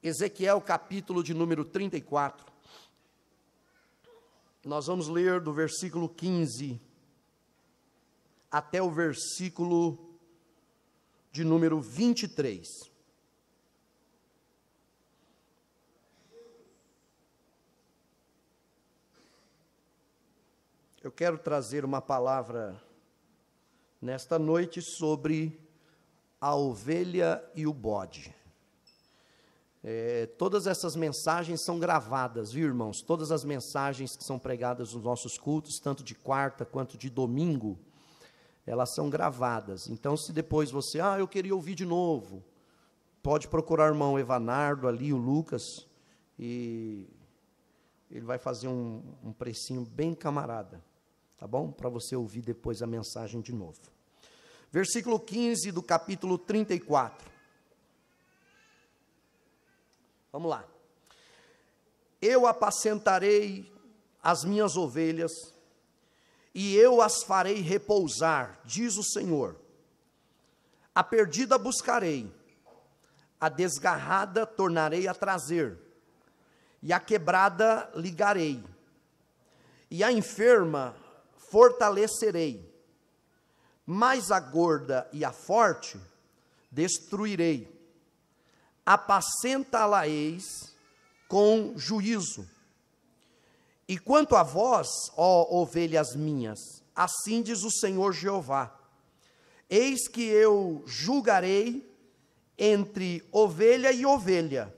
Ezequiel, capítulo de número 34. Nós vamos ler do versículo 15 até o versículo de número 23. Eu quero trazer uma palavra nesta noite sobre a ovelha e o bode. Todas essas mensagens são gravadas, viu, irmãos? Todas as mensagens que são pregadas nos nossos cultos, tanto de quarta quanto de domingo, elas são gravadas. Então, se depois você, eu queria ouvir de novo, pode procurar o irmão Evanardo ali, o Lucas, e ele vai fazer um precinho bem camarada, tá bom? Para você ouvir depois a mensagem de novo. Versículo 15 do capítulo 34. Vamos lá. Eu apacentarei as minhas ovelhas, e eu as farei repousar, diz o Senhor. A perdida buscarei, a desgarrada tornarei a trazer, e a quebrada ligarei, e a enferma fortalecerei, mas a gorda e a forte destruirei. Apacentá-la-eis com juízo. E quanto a vós, ó ovelhas minhas, assim diz o Senhor Jeová: eis que eu julgarei entre ovelha e ovelha,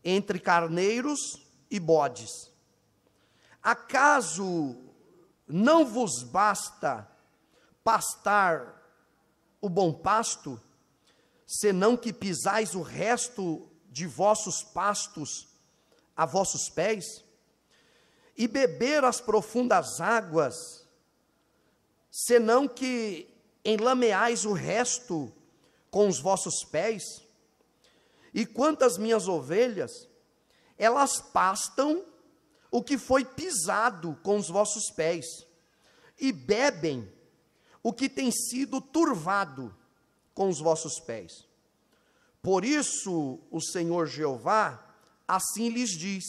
entre carneiros e bodes. Acaso não vos basta pastar o bom pasto, senão que pisais o resto de vossos pastos a vossos pés? E beber as profundas águas, senão que enlameais o resto com os vossos pés? E quanto às minhas ovelhas, elas pastam o que foi pisado com os vossos pés, e bebem o que tem sido turvado com os vossos pés. Por isso o Senhor Jeová assim lhes diz: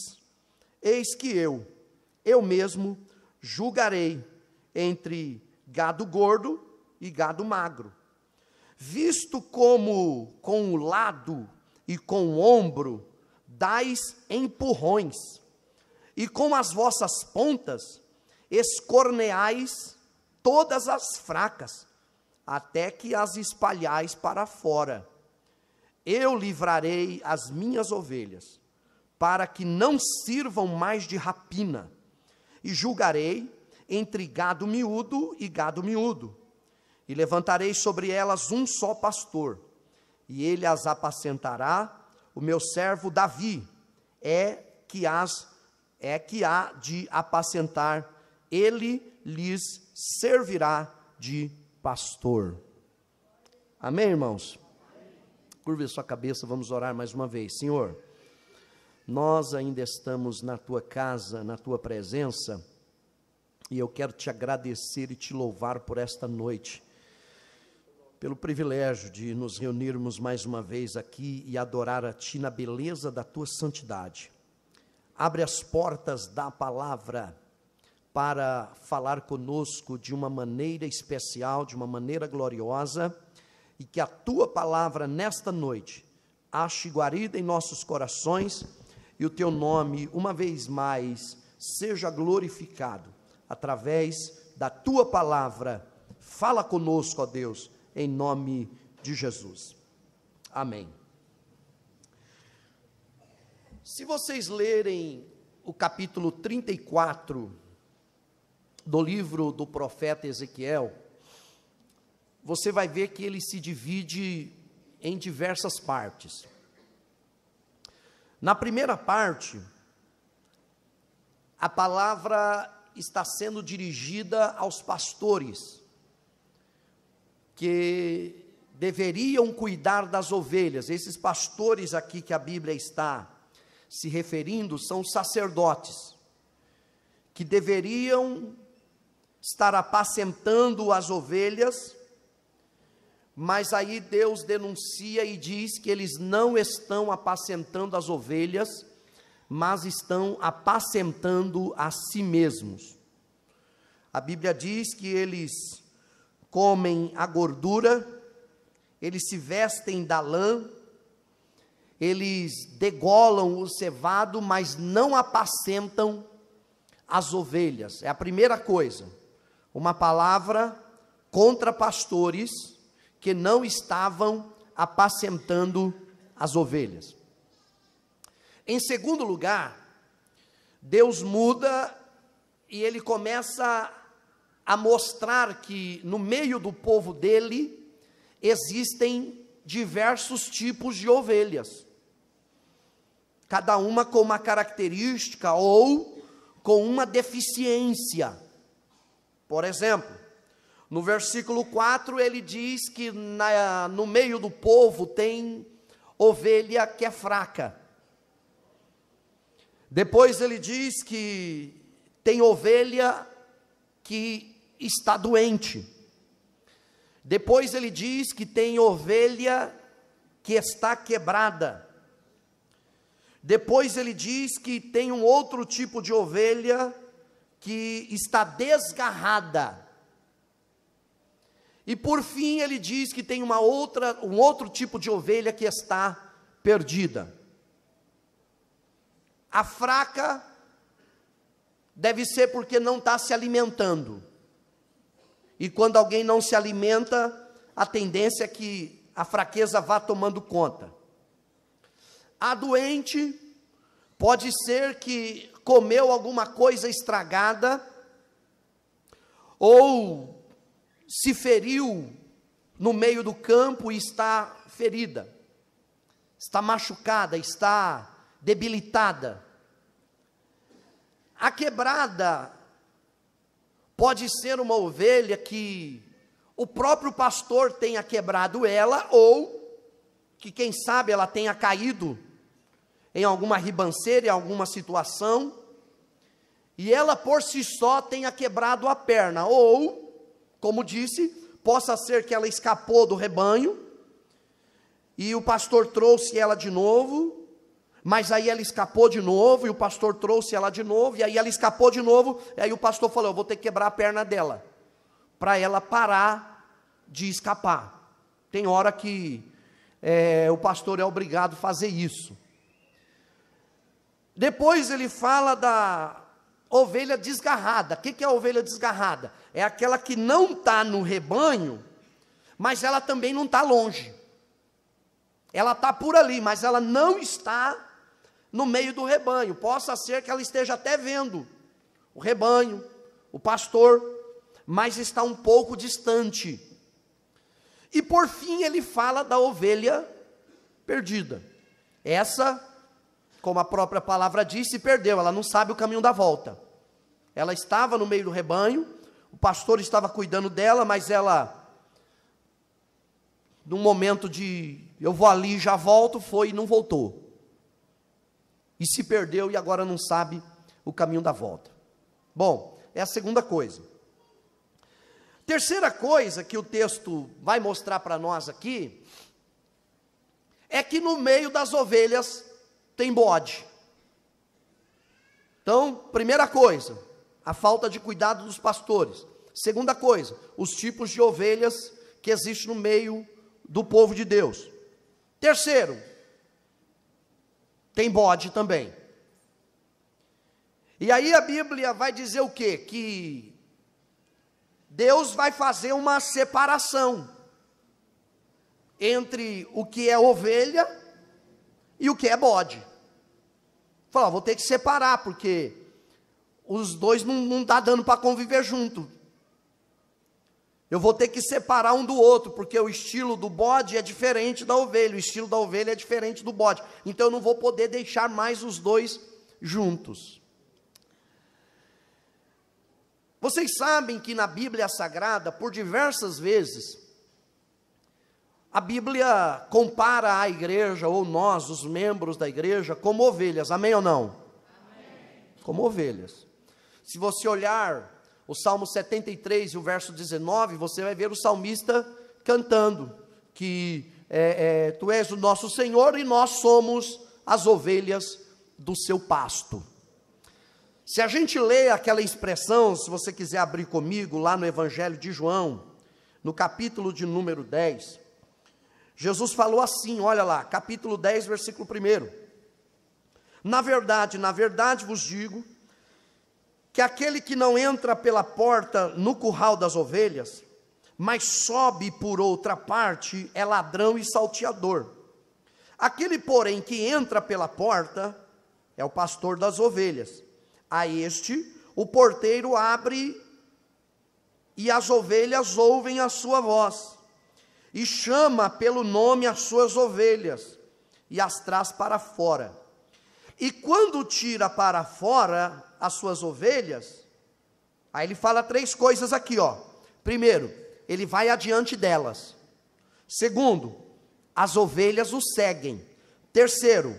eis que eu mesmo julgarei entre gado gordo e gado magro. Visto como com o lado e com o ombro dais empurrões, e com as vossas pontas escorneais todas as fracas, até que as espalhais para fora. Eu livrarei as minhas ovelhas, para que não sirvam mais de rapina, e julgarei entre gado miúdo e gado miúdo, e levantarei sobre elas um só pastor, e ele as apacentará. O meu servo Davi é que há de apacentar, ele lhes servirá de pastor. Amém, irmãos? Curve a sua cabeça, vamos orar mais uma vez. Senhor, nós ainda estamos na tua casa, na tua presença, e eu quero te agradecer e te louvar por esta noite, pelo privilégio de nos reunirmos mais uma vez aqui e adorar a ti na beleza da tua santidade. Abre as portas da palavra para falar conosco de uma maneira especial, de uma maneira gloriosa, e que a tua palavra nesta noite ache guarida em nossos corações, e o teu nome, uma vez mais, seja glorificado através da tua palavra. Fala conosco, ó Deus, em nome de Jesus. Amém. Se vocês lerem o capítulo 34 do livro do profeta Ezequiel, você vai ver que ele se divide em diversas partes. Na primeira parte, a palavra está sendo dirigida aos pastores, que deveriam cuidar das ovelhas. Esses pastores aqui que a Bíblia está se referindo são sacerdotes, que deveriam estar apacentando as ovelhas, mas aí Deus denuncia e diz que eles não estão apacentando as ovelhas, mas estão apacentando a si mesmos. A Bíblia diz que eles comem a gordura, eles se vestem da lã, eles degolam o cevado, mas não apacentam as ovelhas. É a primeira coisa, uma palavra contra pastores que não estavam apacentando as ovelhas. Em segundo lugar, Deus muda e ele começa a mostrar que no meio do povo dele existem diversos tipos de ovelhas, cada uma com uma característica ou com uma deficiência. Por exemplo, no versículo 4 ele diz que no meio do povo tem ovelha que é fraca. Depois ele diz que tem ovelha que está doente. Depois ele diz que tem ovelha que está quebrada. Depois ele diz que tem um outro tipo de ovelha que está desgarrada. E por fim ele diz que tem um outro tipo de ovelha que está perdida. A fraca deve ser porque não está se alimentando. E quando alguém não se alimenta, a tendência é que a fraqueza vá tomando conta. A doente pode ser que comeu alguma coisa estragada, ou se feriu no meio do campo e está ferida, está machucada, está debilitada. A quebrada pode ser uma ovelha que o próprio pastor tenha quebrado ela, ou que quem sabe ela tenha caído em alguma ribanceira, em alguma situação, e ela por si só tenha quebrado a perna, ou, como disse, possa ser que ela escapou do rebanho, e o pastor trouxe ela de novo, mas aí ela escapou de novo, e o pastor trouxe ela de novo, e aí ela escapou de novo, e aí o pastor falou, eu vou ter que quebrar a perna dela, para ela parar de escapar. Tem hora que o pastor é obrigado a fazer isso. Depois ele fala da ovelha desgarrada. O que é a ovelha desgarrada? É aquela que não está no rebanho, mas ela também não está longe. Ela está por ali, mas ela não está no meio do rebanho. Possa ser que ela esteja até vendo o rebanho, o pastor, mas está um pouco distante. E por fim ele fala da ovelha perdida. Essa, como a própria palavra diz, se perdeu, ela não sabe o caminho da volta. Ela estava no meio do rebanho, o pastor estava cuidando dela, mas ela, num momento de eu vou ali e já volto, foi e não voltou. E se perdeu e agora não sabe o caminho da volta. Bom, é a segunda coisa. Terceira coisa que o texto vai mostrar para nós aqui, é que no meio das ovelhas tem bode. Então, primeira coisa, a falta de cuidado dos pastores. Segunda coisa, os tipos de ovelhas que existem no meio do povo de Deus. Terceiro, tem bode também. E aí a Bíblia vai dizer o quê? Que Deus vai fazer uma separação entre o que é ovelha e o que é bode. Fala, vou ter que separar, porque os dois não está dando para conviver junto. Eu vou ter que separar um do outro, porque o estilo do bode é diferente da ovelha, o estilo da ovelha é diferente do bode. Então eu não vou poder deixar mais os dois juntos. Vocês sabem que na Bíblia Sagrada, por diversas vezes, a Bíblia compara a igreja, ou nós, os membros da igreja, como ovelhas, amém ou não? Amém. Como ovelhas. Se você olhar o Salmo 73 e o verso 19, você vai ver o salmista cantando, que tu és o nosso Senhor e nós somos as ovelhas do seu pasto. Se a gente lê aquela expressão, se você quiser abrir comigo, lá no Evangelho de João, no capítulo de número 10, Jesus falou assim, olha lá, capítulo 10, versículo 1. Na verdade vos digo, que aquele que não entra pela porta no curral das ovelhas, mas sobe por outra parte, é ladrão e salteador. Aquele, porém, que entra pela porta, é o pastor das ovelhas. A este, o porteiro abre, e as ovelhas ouvem a sua voz, e chama pelo nome as suas ovelhas, e as traz para fora. E quando tira para fora as suas ovelhas, aí ele fala 3 coisas aqui, ó. Primeiro, ele vai adiante delas. Segundo, as ovelhas o seguem. Terceiro,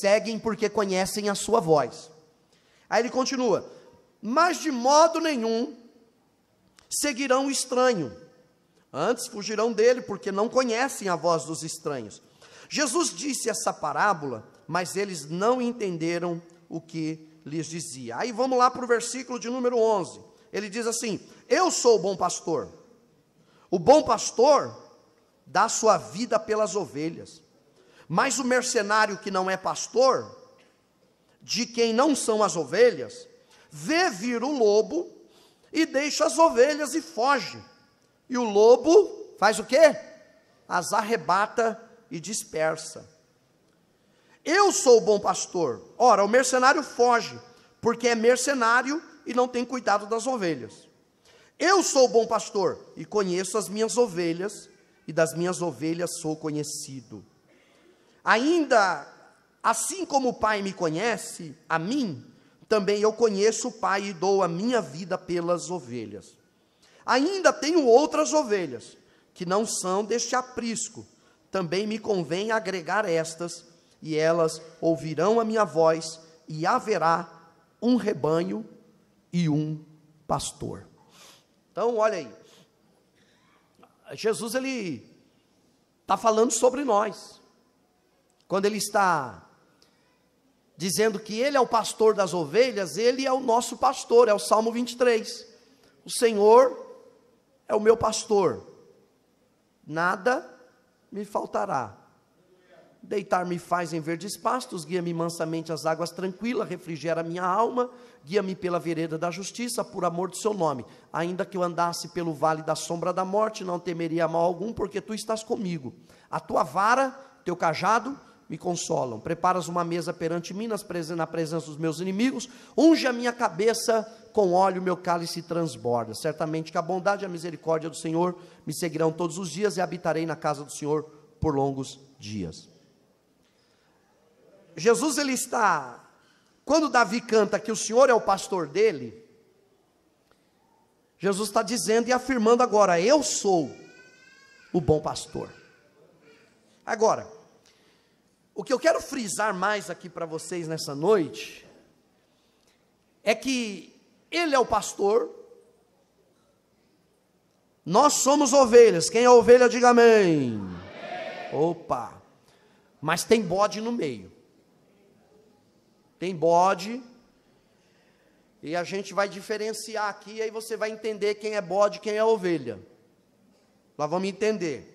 seguem porque conhecem a sua voz. Aí ele continua, mas de modo nenhum seguirão o estranho, antes fugirão dele, porque não conhecem a voz dos estranhos. Jesus disse essa parábola, mas eles não entenderam o que lhes dizia. Aí vamos lá para o versículo de número 11, ele diz assim, eu sou o bom pastor. O bom pastor dá sua vida pelas ovelhas, mas o mercenário que não é pastor, de quem não são as ovelhas, vê vir o lobo, e deixa as ovelhas e foge, e o lobo faz o quê? As arrebata e dispersa. Eu sou o bom pastor. Ora, o mercenário foge, porque é mercenário e não tem cuidado das ovelhas. Eu sou o bom pastor, e conheço as minhas ovelhas, e das minhas ovelhas sou conhecido. Ainda assim como o Pai me conhece, a mim, também eu conheço o Pai e dou a minha vida pelas ovelhas. Ainda tenho outras ovelhas, que não são deste aprisco. Também me convém agregar estas, e elas ouvirão a minha voz, e haverá um rebanho e um pastor. Então, olha aí. Jesus, ele está falando sobre nós. Quando ele está dizendo que ele é o pastor das ovelhas, ele é o nosso pastor, é o Salmo 23. O Senhor é o meu pastor, nada me faltará. Deitar-me faz em verdes pastos, guia-me mansamente às águas tranquilas, refrigera a minha alma, guia-me pela vereda da justiça, por amor do seu nome. Ainda que eu andasse pelo vale da sombra da morte, não temeria mal algum, porque tu estás comigo. A tua vara, teu cajado, me consolam. Preparas uma mesa perante mim, na presença dos meus inimigos, unge a minha cabeça com óleo, meu cálice transborda. Certamente que a bondade e a misericórdia do Senhor me seguirão todos os dias, e habitarei na casa do Senhor por longos dias. Jesus, ele está, quando Davi canta que o Senhor é o pastor dele, Jesus está dizendo e afirmando agora, eu sou o bom pastor. Agora, o que eu quero frisar mais aqui para vocês nessa noite, é que ele é o pastor, nós somos ovelhas. Quem é ovelha, diga amém. Opa, mas tem bode no meio. Tem bode, e a gente vai diferenciar aqui, aí você vai entender quem é bode e quem é ovelha. Nós vamos entender.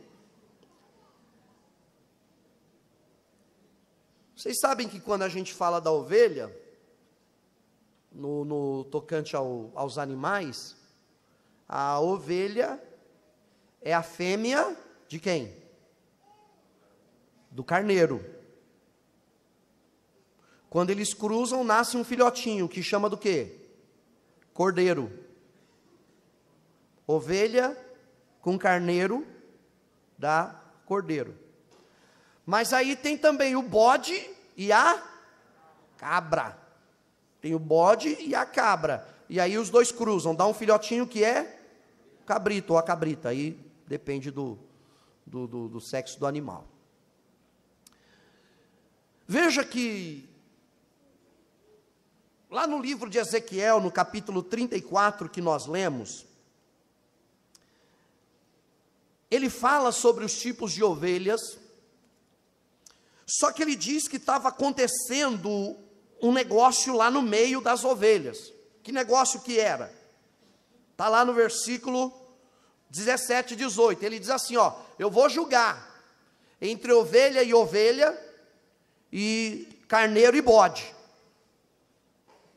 Vocês sabem que quando a gente fala da ovelha, no tocante aos animais, a ovelha é a fêmea de quem? Do carneiro. Quando eles cruzam, nasce um filhotinho, que chama do quê? Cordeiro. Ovelha com carneiro dá cordeiro. Mas aí tem também o bode e a cabra. Tem o bode e a cabra. E aí os dois cruzam, dá um filhotinho que é cabrito ou a cabrita. Aí depende do sexo do animal. Veja que lá no livro de Ezequiel, no capítulo 34 que nós lemos, ele fala sobre os tipos de ovelhas, só que ele diz que estava acontecendo um negócio lá no meio das ovelhas. Que negócio que era? Está lá no versículo 17 e 18, ele diz assim, ó, eu vou julgar entre ovelha e carneiro e bode.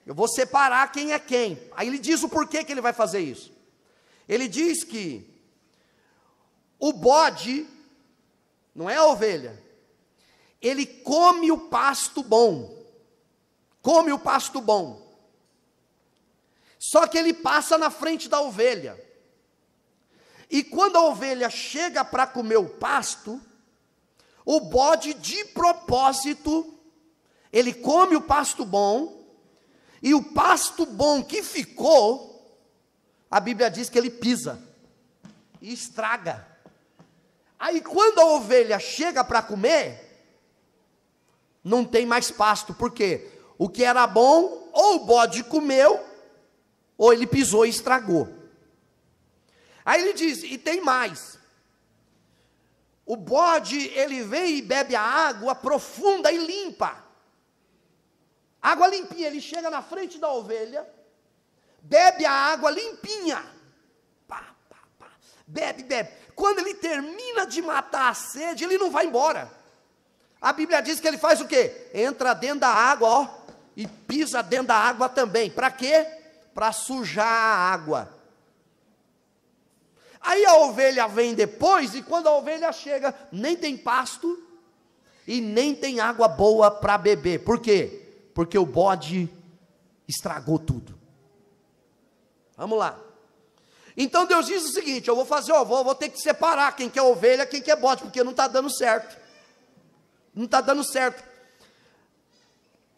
Eu vou separar quem é quem. Aí ele diz o porquê que ele vai fazer isso. Ele diz que o bode, não é a ovelha, ele come o pasto bom. Come o pasto bom. Só que ele passa na frente da ovelha. E quando a ovelha chega para comer o pasto, o bode de propósito, ele come o pasto bom, e o pasto bom que ficou, a Bíblia diz que ele pisa e estraga. Aí quando a ovelha chega para comer, não tem mais pasto. Por quê? O que era bom, ou o bode comeu, ou ele pisou e estragou. Aí ele diz, e tem mais. O bode, ele vem e bebe a água profunda e limpa. Água limpinha, ele chega na frente da ovelha, bebe a água limpinha. Pá, pá, pá. Bebe, bebe. Quando ele termina de matar a sede, ele não vai embora. A Bíblia diz que ele faz o quê? Entra dentro da água, ó, e pisa dentro da água também. Para quê? Para sujar a água. Aí a ovelha vem depois, e quando a ovelha chega, nem tem pasto, e nem tem água boa para beber. Por quê? Porque o bode estragou tudo. Vamos lá. Então Deus diz o seguinte, eu vou fazer, vou ter que separar quem que é ovelha, quem que é bode, porque não está dando certo. Não está dando certo.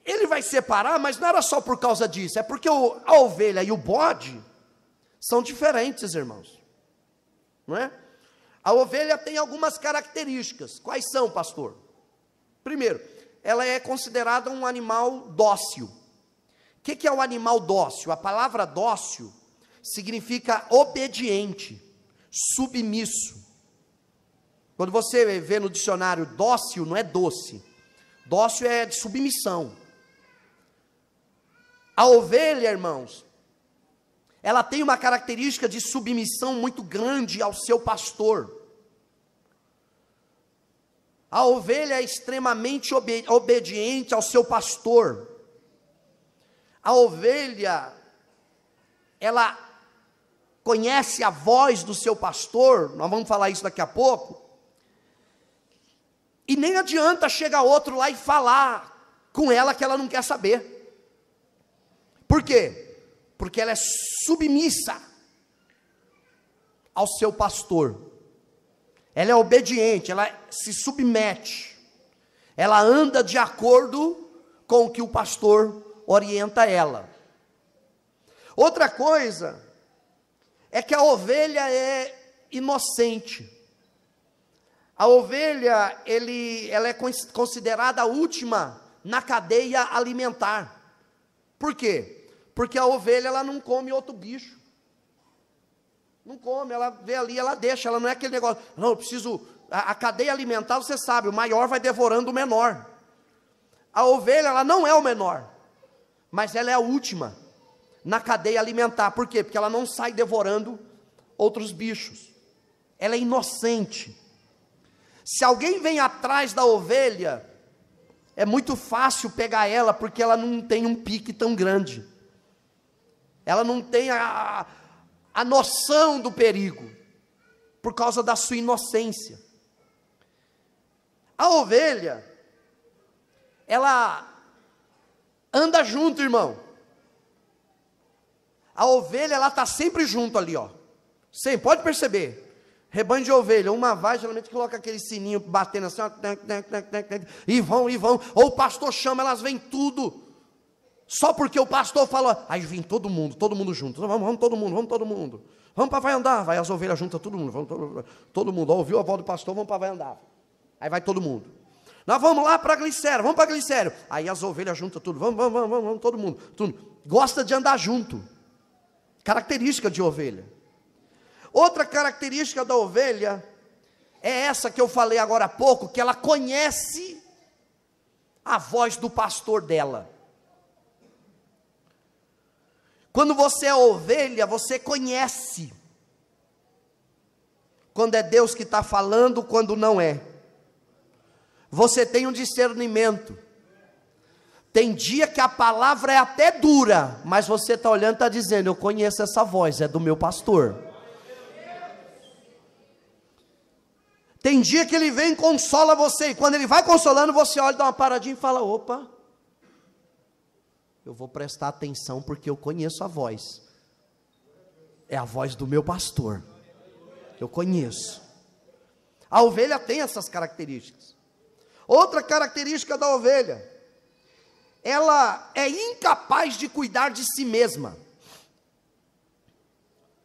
Ele vai separar, mas não era só por causa disso, é porque a ovelha e o bode são diferentes, irmãos. Não é? A ovelha tem algumas características. Quais são, pastor? Primeiro, ela é considerada um animal dócil. O que é o animal dócil? A palavra dócil significa obediente, submisso. Quando você vê no dicionário dócil, não é doce. Dócil é de submissão. A ovelha, irmãos, ela tem uma característica de submissão muito grande ao seu pastor. A ovelha é extremamente obediente ao seu pastor. A ovelha, ela conhece a voz do seu pastor, nós vamos falar isso daqui a pouco, e nem adianta chegar outro lá e falar com ela que ela não quer saber. Por quê? Porque ela é submissa ao seu pastor. Ela é obediente, ela se submete. Ela anda de acordo com o que o pastor orienta ela. Outra coisa é que a ovelha é inocente. A ovelha, ela é considerada a última na cadeia alimentar. Por quê? Porque a ovelha, ela não come outro bicho. Não come, ela vê ali, ela deixa, ela não é aquele negócio, não, eu preciso, a cadeia alimentar, você sabe, o maior vai devorando o menor. A ovelha, ela não é o menor, mas ela é a última na cadeia alimentar. Por quê? Porque ela não sai devorando outros bichos. Ela é inocente. Se alguém vem atrás da ovelha, é muito fácil pegar ela, porque ela não tem um pique tão grande. Ela não tem a noção do perigo, por causa da sua inocência. A ovelha, ela anda junto, irmão. A ovelha, ela está sempre junto ali, ó. Sempre, pode perceber. Rebanho de ovelha, uma vai, geralmente coloca aquele sininho batendo assim, ó, e vão, ou o pastor chama, elas vêm tudo. Só porque o pastor falou, aí vem todo mundo junto, vamos todo mundo, vamos para vai andar, vai as ovelhas juntas, todo mundo, todo mundo, ouviu a voz do pastor, vamos para vai andar, aí vai todo mundo, nós vamos lá para Glicério, aí as ovelhas juntas tudo, vamos, todo mundo, gosta de andar junto, característica de ovelha. Outra característica da ovelha é essa que eu falei agora há pouco, que ela conhece a voz do pastor dela. Quando você é ovelha, você conhece quando é Deus que está falando, quando não é. Você tem um discernimento. Tem dia que a palavra é até dura, mas você está olhando e está dizendo, eu conheço essa voz, é do meu pastor. Tem dia que ele vem e consola você, e quando ele vai consolando, você olha, dá uma paradinha e fala, opa, eu vou prestar atenção porque eu conheço a voz. É a voz do meu pastor. Eu conheço. A ovelha tem essas características. Outra característica da ovelha, ela é incapaz de cuidar de si mesma.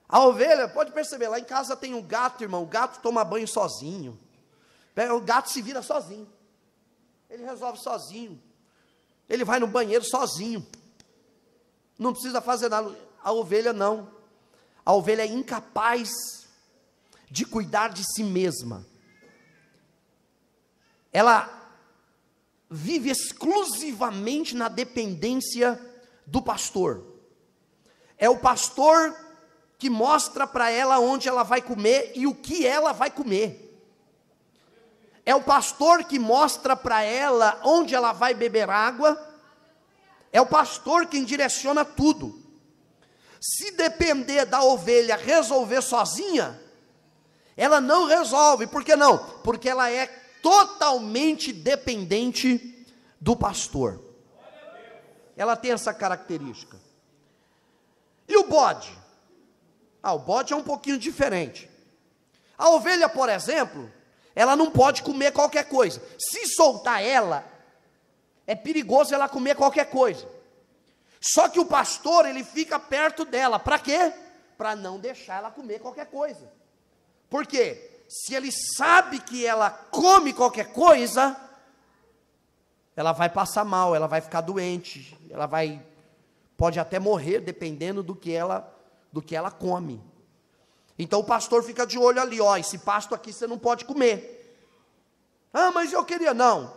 A ovelha, pode perceber, lá em casa tem um gato, irmão, o gato toma banho sozinho. O gato se vira sozinho. Ele resolve sozinho. Ele vai no banheiro sozinho. Não precisa fazer nada. A ovelha não. A ovelha é incapaz de cuidar de si mesma. Ela vive exclusivamente na dependência do pastor. É o pastor que mostra para ela onde ela vai comer e o que ela vai comer. É o pastor que mostra para ela onde ela vai beber água. É o pastor quem direciona tudo. Se depender da ovelha resolver sozinha, ela não resolve. Por que não? Porque ela é totalmente dependente do pastor. Ela tem essa característica. E o bode? O bode é um pouquinho diferente. A ovelha, por exemplo, ela não pode comer qualquer coisa. Se soltar ela, é perigoso ela comer qualquer coisa. Só que o pastor, ele fica perto dela. Para quê? Para não deixar ela comer qualquer coisa. Por quê? Se ele sabe que ela come qualquer coisa, ela vai passar mal, ela vai ficar doente, pode até morrer, dependendo do que ela come. Então o pastor fica de olho ali, esse pasto aqui você não pode comer. Mas eu queria, não,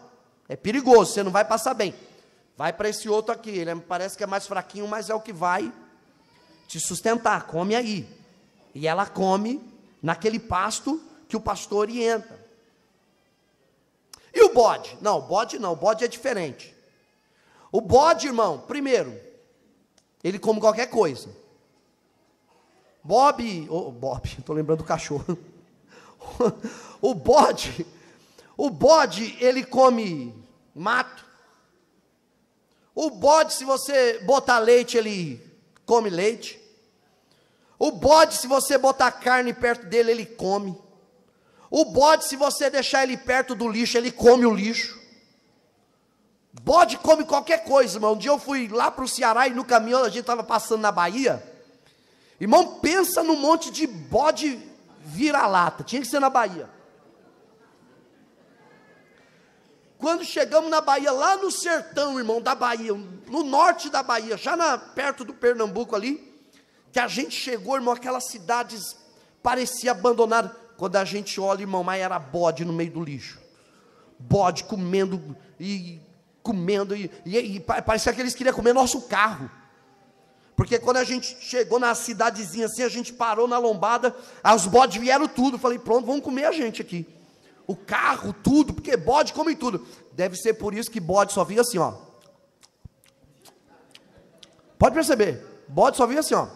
é perigoso, você não vai passar bem. Vai para esse outro aqui, ele parece que é mais fraquinho, mas é o que vai te sustentar, come aí. E ela come naquele pasto que o pastor orienta. E o bode? Não, o bode é diferente. O bode, irmão, primeiro, ele come qualquer coisa. Bob, estou lembrando do cachorro. O bode, ele come mato. O bode, se você botar leite, ele come leite. O bode, se você botar carne perto dele, ele come. O bode, se você deixar ele perto do lixo, ele come o lixo. Bode come qualquer coisa, irmão. Um dia eu fui lá para o Ceará e no caminho a gente estava passando na Bahia. Irmão, pensa num monte de bode vira-lata. Tinha que ser na Bahia. Quando chegamos na Bahia, lá no sertão, irmão, da Bahia, no norte da Bahia, já perto do Pernambuco ali, que a gente chegou, irmão, aquelas cidades parecia abandonada. Quando a gente olha, irmão, mas era bode no meio do lixo. Bode comendo e parecia que eles queriam comer nosso carro. Porque quando a gente chegou na cidadezinha assim, a gente parou na lombada, os bodes vieram tudo. Falei, pronto, vamos comer a gente aqui. O carro, tudo, porque bode come tudo. Deve ser por isso que bode só vive assim, ó. Pode perceber, bode só vive assim, ó.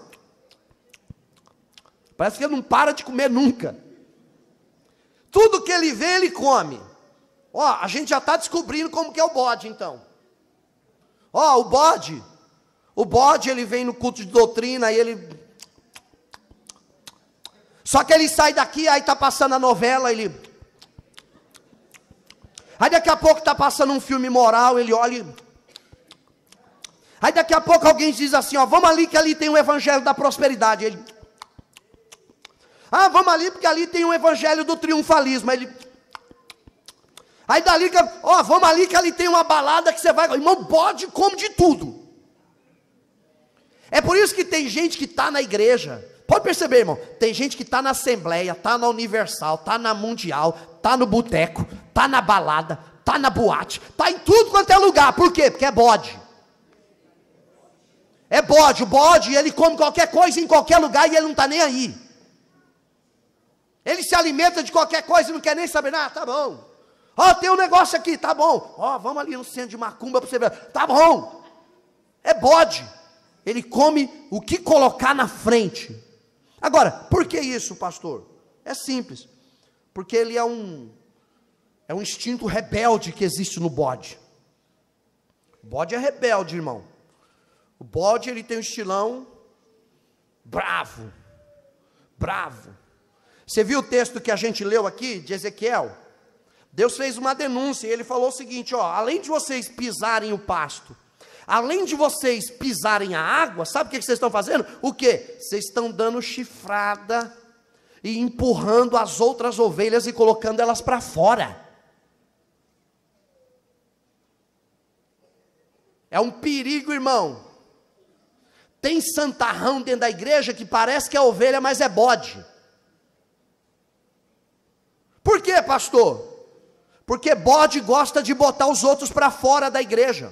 Parece que ele não para de comer nunca. Tudo que ele vê, ele come. A gente já está descobrindo como que é o bode, então. O bode, ele vem no culto de doutrina, e ele... Só que ele sai daqui, aí está passando a novela, ele... Aí daqui a pouco está passando um filme moral, ele olha... Aí daqui a pouco alguém diz assim, vamos ali que ali tem o evangelho da prosperidade. Ele... vamos ali porque ali tem o evangelho do triunfalismo. Aí dali, vamos ali que ali tem uma balada que você vai... Irmão, bode come de tudo. É por isso que tem gente que está na igreja, Pode perceber, irmão, tem gente que está na Assembleia, está na Universal, está na Mundial, está no boteco, está na balada, está na boate, está em tudo quanto é lugar. Por quê? Porque é bode. É bode, o bode, ele come qualquer coisa em qualquer lugar e ele não está nem aí. Ele se alimenta de qualquer coisa e não quer nem saber nada, tá bom. Ó, tem um negócio aqui, tá bom. Ó, vamos ali no centro de macumba para você ver, tá bom. É bode. Ele come o que colocar na frente. Agora, por que isso, pastor? É simples. Porque ele é um instinto rebelde que existe no bode. O bode é rebelde, irmão. O bode, ele tem um estilão bravo. Bravo. Você viu o texto que a gente leu aqui, de Ezequiel? Deus fez uma denúncia, e ele falou o seguinte, ó, além de vocês pisarem o pasto, além de vocês pisarem a água, sabe o que vocês estão fazendo? O quê? Vocês estão dando chifrada, e empurrando as outras ovelhas, e colocando elas para fora. É um perigo, irmão. Tem santarrão dentro da igreja, que parece que é ovelha, mas é bode. Por quê, pastor? Porque bode gosta de botar os outros para fora da igreja.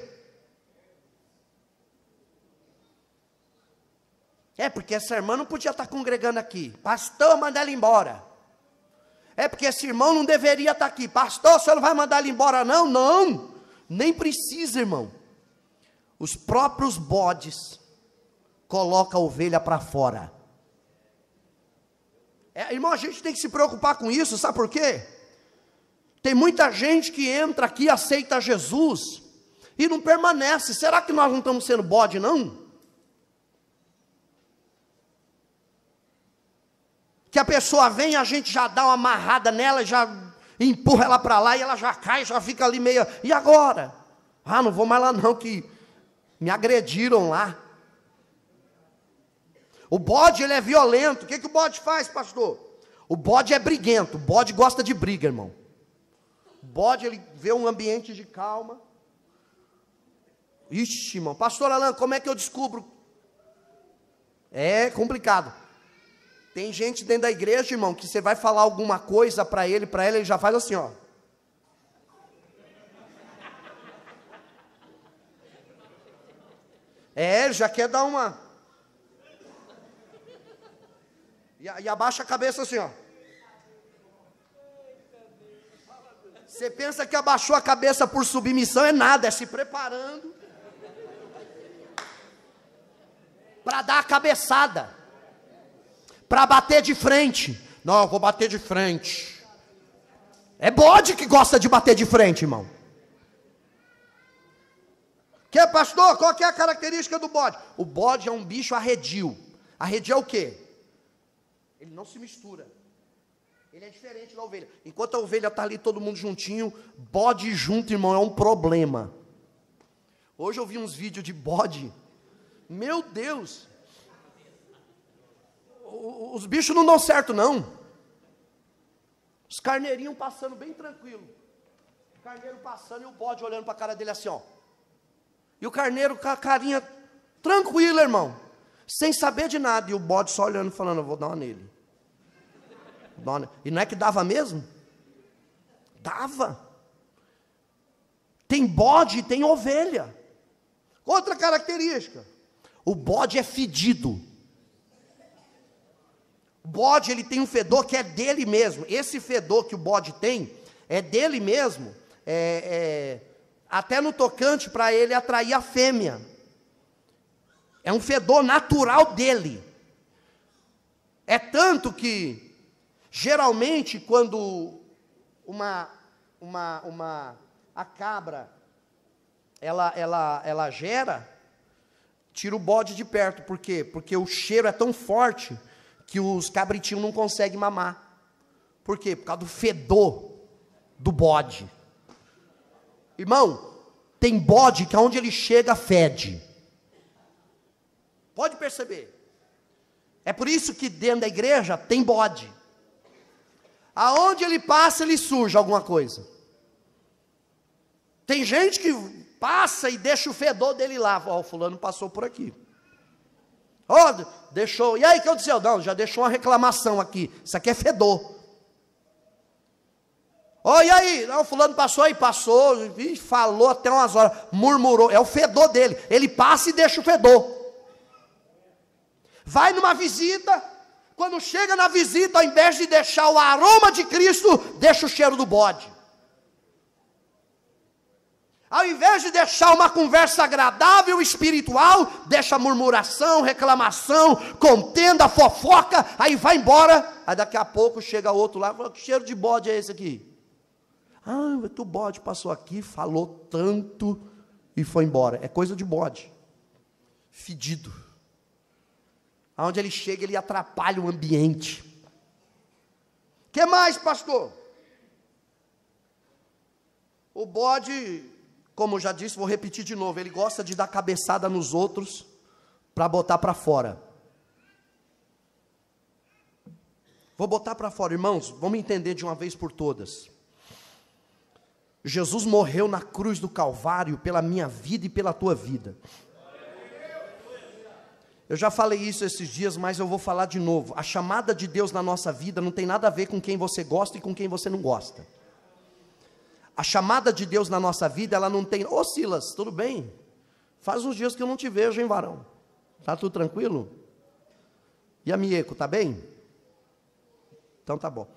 É porque essa irmã não podia estar congregando aqui. Pastor, manda ela embora. É porque esse irmão não deveria estar aqui. Pastor, você não vai mandar ela embora não? Não, nem precisa, irmão. Os próprios bodes colocam a ovelha para fora. Irmão, a gente tem que se preocupar com isso, sabe por quê? Tem muita gente que entra aqui, aceita Jesus, e não permanece. Será que nós não estamos sendo bode, não? Que a pessoa vem, a gente já dá uma amarrada nela, já empurra ela para lá, e ela já cai, já fica ali meio, e agora? Ah, não vou mais lá não, que me agrediram lá. O bode, ele é violento. O que o bode faz, pastor? O bode é briguento, o bode gosta de briga, irmão. O bode, ele vê um ambiente de calma. Ixi, irmão, pastor Alan, como é que eu descubro? É complicado. Tem gente dentro da igreja, irmão, que você vai falar alguma coisa para ele, ele já faz assim, ó. Ele já quer dar uma... E abaixa a cabeça assim, ó. Você pensa que abaixou a cabeça por submissão, é nada, é se preparando para dar a cabeçada, para bater de frente. Não, eu vou bater de frente. É bode que gosta de bater de frente, irmão. Que, pastor, qual que é a característica do bode? O bode é um bicho arredio. Arredio é o quê? Ele não se mistura. Ele é diferente da ovelha. Enquanto a ovelha está ali, todo mundo juntinho, bode junto, irmão, é um problema. Hoje eu vi uns vídeos de bode. Meu Deus. Os bichos não dão certo, não. Os carneirinhos passando bem tranquilo. O carneiro passando e o bode olhando para a cara dele assim, ó. E o carneiro com a carinha tranquila, irmão. Sem saber de nada. E o bode só olhando, falando, eu vou dar uma nele. E não é que dava mesmo? Dava. Tem bode e tem ovelha. Outra característica. O bode é fedido. O bode, ele tem um fedor que é dele mesmo. Esse fedor que o bode tem é dele mesmo. Até no tocante para ele atrair a fêmea. É um fedor natural dele. É tanto que geralmente, quando a cabra, ela gera, tira o bode de perto. Por quê? Porque o cheiro é tão forte que os cabritinhos não conseguem mamar. Por quê? Por causa do fedor do bode. Irmão, tem bode que aonde ele chega fede. Pode perceber. É por isso que dentro da igreja tem bode. Aonde ele passa, ele suja alguma coisa. Tem gente que passa e deixa o fedor dele lá. Ó, o fulano passou por aqui. Oh, deixou, e aí, o que aconteceu? Não, já deixou uma reclamação aqui, isso aqui é fedor. Oh, e aí? Não, fulano passou aí, passou, falou até umas horas, murmurou, é o fedor dele, ele passa e deixa o fedor. Vai numa visita, quando chega na visita, ao invés de deixar o aroma de Cristo, deixa o cheiro do bode. Ao invés de deixar uma conversa agradável, espiritual, deixa murmuração, reclamação, contenda, fofoca, aí vai embora, aí daqui a pouco chega outro lá, fala, que cheiro de bode é esse aqui? Ah, que o bode passou aqui, falou tanto e foi embora. É coisa de bode, fedido. Aonde ele chega, ele atrapalha o ambiente. O que mais, pastor? O bode, como eu já disse, vou repetir de novo, ele gosta de dar cabeçada nos outros para botar para fora. Vou botar para fora, irmãos, vamos entender de uma vez por todas. Jesus morreu na cruz do Calvário pela minha vida e pela tua vida. Eu já falei isso esses dias, mas eu vou falar de novo. A chamada de Deus na nossa vida não tem nada a ver com quem você gosta e com quem você não gosta. A chamada de Deus na nossa vida, ela não tem... Ô Silas, tudo bem? Faz uns dias que eu não te vejo, hein, varão? Tá tudo tranquilo? E a Mieco, tá bem? Então tá bom.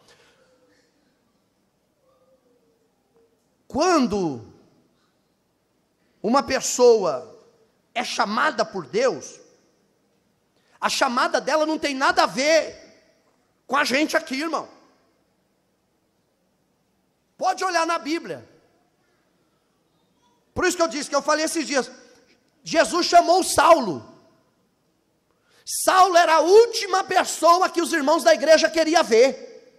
Quando uma pessoa é chamada por Deus, a chamada dela não tem nada a ver com a gente aqui, irmão. Pode olhar na Bíblia. Por isso que eu disse, que eu falei esses dias, Jesus chamou Saulo. Saulo era a última pessoa que os irmãos da igreja queriam ver.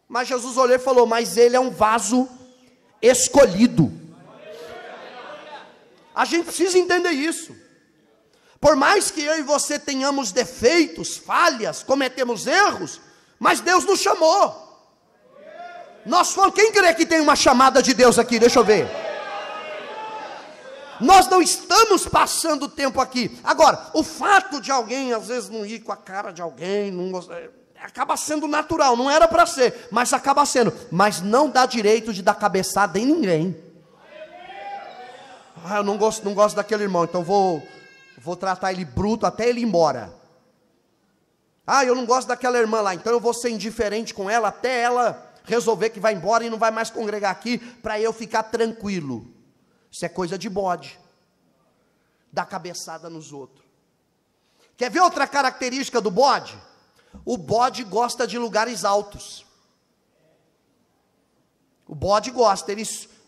Mas Jesus olhou e falou, mas ele é um vaso escolhido. A gente precisa entender isso. Por mais que eu e você tenhamos defeitos, falhas, cometemos erros, mas Deus nos chamou. Nós fomos, quem crê que tem uma chamada de Deus aqui? Deixa eu ver. Nós não estamos passando tempo aqui. Agora, o fato de alguém às vezes não ir com a cara de alguém, não, acaba sendo natural, não era para ser, mas acaba sendo. Mas não dá direito de dar cabeçada em ninguém. Ah, eu não gosto daquele irmão, então vou tratar ele bruto até ele ir embora. Ah, eu não gosto daquela irmã lá, então eu vou ser indiferente com ela até ela resolver que vai embora e não vai mais congregar aqui, para eu ficar tranquilo. Isso é coisa de bode. Dar cabeçada nos outros. Quer ver outra característica do bode? O bode gosta de lugares altos. O bode gosta,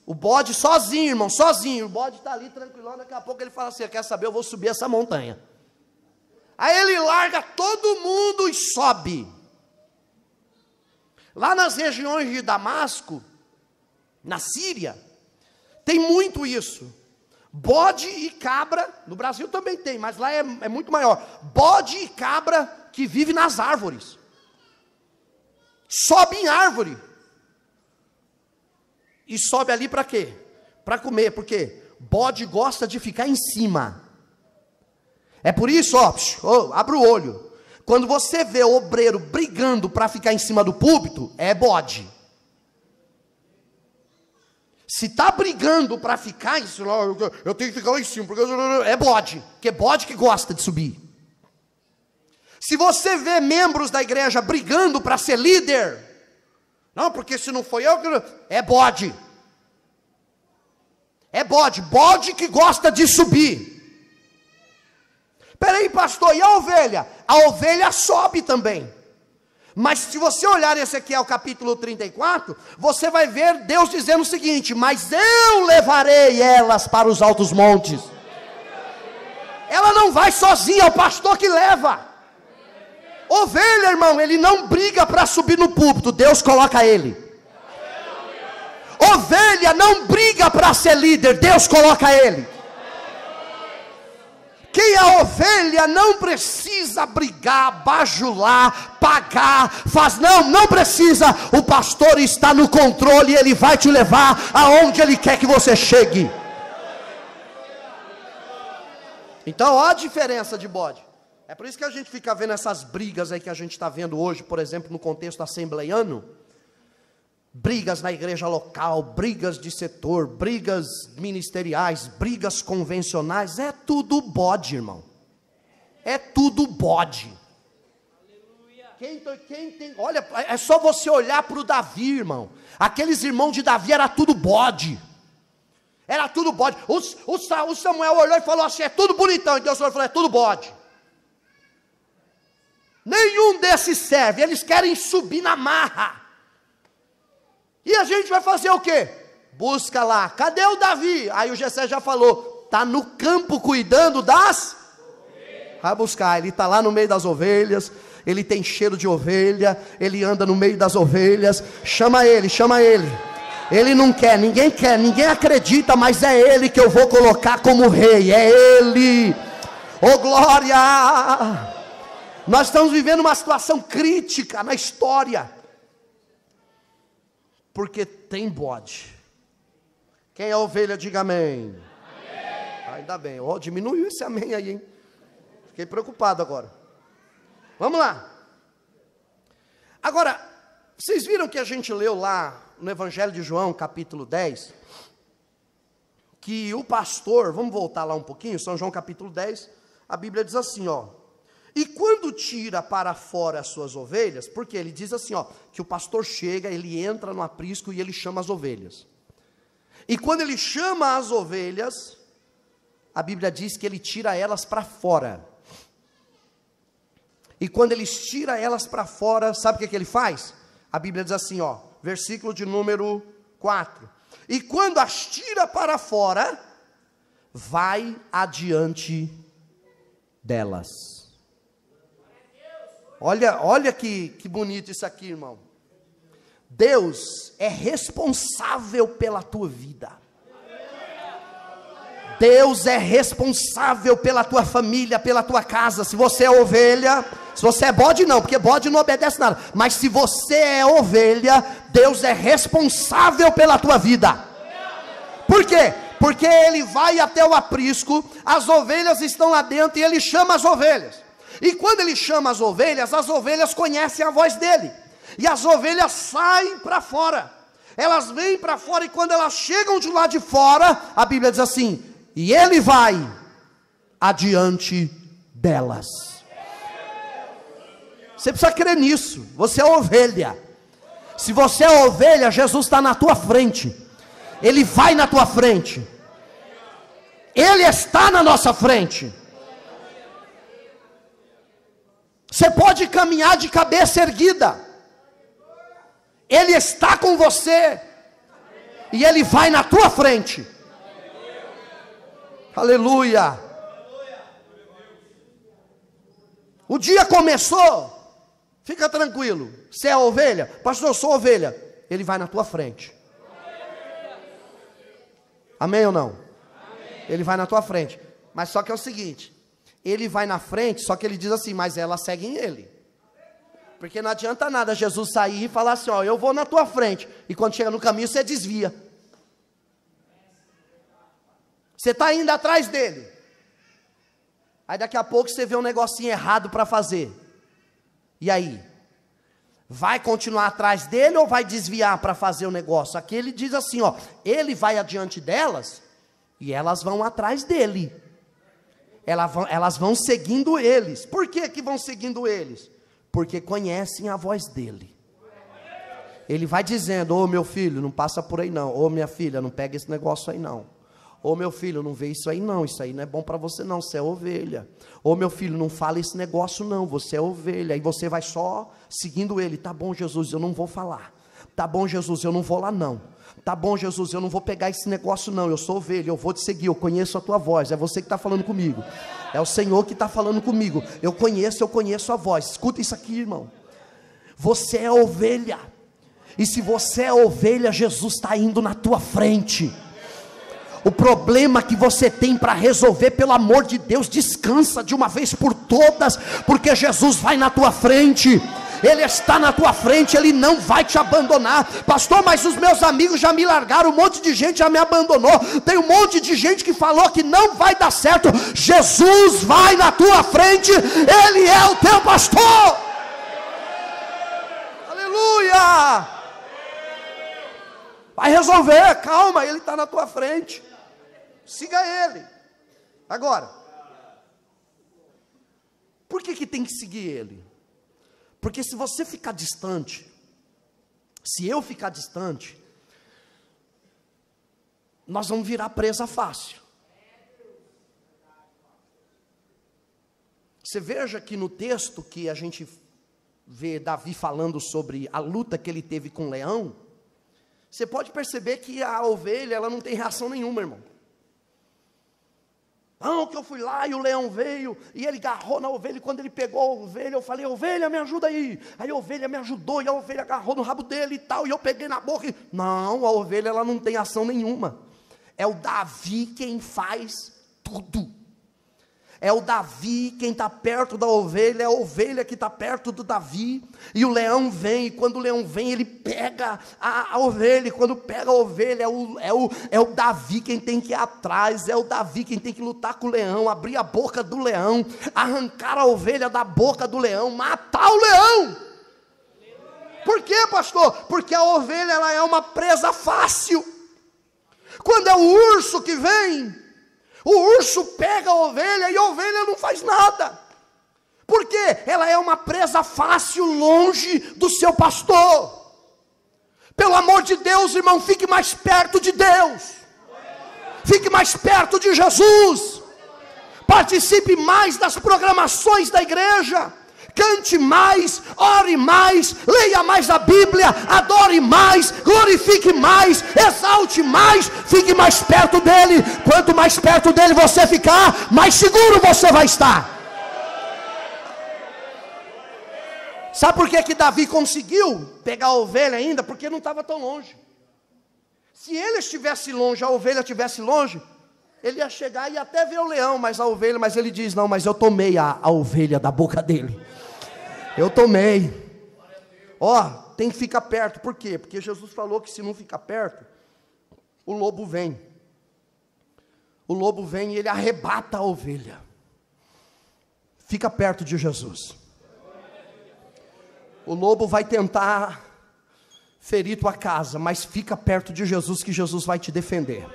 o bode sozinho, irmão, sozinho. O bode está ali tranquilão, daqui a pouco ele fala assim, quer saber, eu vou subir essa montanha. Aí ele larga todo mundo e sobe. Lá nas regiões de Damasco, na Síria, tem muito isso. Bode e cabra, no Brasil também tem, mas lá é muito maior. Bode e cabra que vive nas árvores. Sobe em árvore. E sobe ali para quê? Para comer, porque bode gosta de ficar em cima. É por isso, abre o olho. Quando você vê o obreiro brigando para ficar em cima do púlpito, é bode. Se está brigando para ficar em cima, eu tenho que ficar lá em cima, porque é bode, porque é bode que gosta de subir. Se você vê membros da igreja brigando para ser líder, não, porque se não foi eu, é bode. É bode, bode que gosta de subir. Peraí, pastor, e a ovelha? A ovelha sobe também. Mas se você olhar esse aqui, é o capítulo 34, você vai ver Deus dizendo o seguinte, mas eu levarei elas para os altos montes. Ela não vai sozinha, é o pastor que leva. Ovelha, irmão, ele não briga para subir no púlpito, Deus coloca ele. Ovelha não briga para ser líder, Deus coloca ele. Quem é ovelha não precisa brigar, bajular, pagar, não precisa. O pastor está no controle, ele vai te levar aonde ele quer que você chegue. Então, olha a diferença de bode. É por isso que a gente fica vendo essas brigas aí que a gente está vendo hoje, por exemplo, no contexto assembleiano. Brigas na igreja local, brigas de setor, brigas ministeriais, brigas convencionais. É tudo bode, irmão. É tudo bode. Quem tem, olha, é só você olhar para o Davi, irmão. Aqueles irmãos de Davi era tudo bode. Era tudo bode. O Samuel olhou e falou assim: é tudo bonitão. E Deus falou: é tudo bode. Nenhum desses serve. Eles querem subir na marra. E a gente vai fazer o quê? Busca lá. Cadê o Davi? Aí o Jessé já falou: está no campo cuidando das ovelhas. Vai buscar. Ele está lá no meio das ovelhas. Ele tem cheiro de ovelha. Ele anda no meio das ovelhas. Chama ele, chama ele. Ele não quer, ninguém acredita, mas é ele que eu vou colocar como rei. É ele. Oh glória! Nós estamos vivendo uma situação crítica na história. Porque tem bode. Quem é ovelha, diga amém. Amém. Ainda bem. Oh, diminuiu esse amém aí, hein? Fiquei preocupado agora. Vamos lá. Agora, vocês viram que a gente leu lá no Evangelho de João, capítulo 10, que o pastor, vamos voltar lá um pouquinho, São João capítulo 10, a Bíblia diz assim, ó: e quando tira para fora as suas ovelhas, porque ele diz assim, ó, que o pastor chega, ele entra no aprisco e ele chama as ovelhas. E quando ele chama as ovelhas, a Bíblia diz que ele tira elas para fora. E quando ele tira elas para fora, sabe o que ele faz? A Bíblia diz assim, ó, versículo de número 4. E quando as tira para fora, vai adiante delas. Olha que bonito isso aqui, irmão. Deus é responsável pela tua vida. Deus é responsável pela tua família, pela tua casa. Se você é ovelha, se você é bode não, porque bode não obedece nada. Mas se você é ovelha, Deus é responsável pela tua vida. Por quê? Porque ele vai até o aprisco, as ovelhas estão lá dentro e ele chama as ovelhas. E quando ele chama as ovelhas conhecem a voz dele. E as ovelhas saem para fora. Elas vêm para fora e quando elas chegam de lá de fora, a Bíblia diz assim: e ele vai adiante delas. Você precisa crer nisso. Você é ovelha. Se você é ovelha, Jesus está na tua frente. Ele vai na tua frente. Ele está na nossa frente. Você pode caminhar de cabeça erguida. Ele está com você. E ele vai na tua frente. Aleluia. O dia começou. Fica tranquilo. Você é ovelha? Pastor, eu sou ovelha. Ele vai na tua frente. Amém ou não? Amém. Ele vai na tua frente. Mas só que é o seguinte: ele vai na frente, só que ele diz assim, mas elas seguem ele. Porque não adianta nada Jesus sair e falar assim, ó, eu vou na tua frente. E quando chega no caminho, você desvia. Você está indo atrás dele. Aí daqui a pouco você vê um negocinho errado para fazer. E aí? Vai continuar atrás dele ou vai desviar para fazer o negócio? Aqui ele diz assim, ó, ele vai adiante delas e elas vão atrás dele. Elas vão seguindo eles. Por que que vão seguindo eles? Porque conhecem a voz dele. Ele vai dizendo, ô meu filho, não passa por aí não. Ô minha filha, não pega esse negócio aí não. Ô meu filho, não vê isso aí não. Isso aí não é bom para você não, você é ovelha. Ô meu filho, não fala esse negócio não, você é ovelha. E você vai só seguindo ele. Tá bom, Jesus, eu não vou falar. Tá bom, Jesus, eu não vou lá não. Tá bom, Jesus, eu não vou pegar esse negócio não. Eu sou ovelha, eu vou te seguir, eu conheço a tua voz. É você que está falando comigo. É o Senhor que está falando comigo. Eu conheço a voz. Escuta isso aqui, irmão. Você é ovelha. E se você é ovelha, Jesus está indo na tua frente. O problema que você tem para resolver, pelo amor de Deus, descansa de uma vez por todas, porque Jesus vai na tua frente. Ele está na tua frente, Ele não vai te abandonar. Pastor, mas os meus amigos já me largaram, um monte de gente já me abandonou, tem um monte de gente que falou que não vai dar certo. Jesus vai na tua frente, Ele é o teu pastor. Aleluia! Vai resolver, calma, Ele está na tua frente, siga Ele. Agora, por que tem que seguir Ele? Porque se você ficar distante, se eu ficar distante, nós vamos virar presa fácil. Você veja que no texto que a gente vê Davi falando sobre a luta que ele teve com o leão, você pode perceber que a ovelha, ela não tem reação nenhuma, irmão. Não, que eu fui lá e o leão veio, e ele agarrou na ovelha, e quando ele pegou a ovelha, eu falei, ovelha, me ajuda aí. Aí a ovelha me ajudou, e a ovelha agarrou no rabo dele e tal, e eu peguei na boca. Não, a ovelha, ela não tem ação nenhuma. É o Davi quem faz tudo. É o Davi quem está perto da ovelha, é a ovelha que está perto do Davi, e o leão vem, e quando o leão vem, ele pega a ovelha, e quando pega a ovelha, é o Davi quem tem que ir atrás, é o Davi quem tem que lutar com o leão, abrir a boca do leão, arrancar a ovelha da boca do leão, matar o leão. Por quê, pastor? Porque a ovelha, ela é uma presa fácil. Quando é o urso que vem, o urso pega a ovelha e a ovelha não faz nada. Por quê? Ela é uma presa fácil longe do seu pastor. Pelo amor de Deus, irmão, fique mais perto de Deus. Fique mais perto de Jesus. Participe mais das programações da igreja. Cante mais, ore mais, leia mais a Bíblia, adore mais, glorifique mais, exalte mais, fique mais perto dele. Quanto mais perto dele você ficar, mais seguro você vai estar. Sabe por que Davi conseguiu pegar a ovelha ainda? Porque não estava tão longe. Se ele estivesse longe, a ovelha estivesse longe, ele ia chegar e até ver o leão, mas ele diz, não, mas eu tomei a ovelha da boca dele. Eu tomei. Tem que ficar perto. Por quê? Porque Jesus falou que se não ficar perto, o lobo vem. O lobo vem e ele arrebata a ovelha. Fica perto de Jesus. O lobo vai tentar ferir tua casa, mas fica perto de Jesus, que Jesus vai te defender.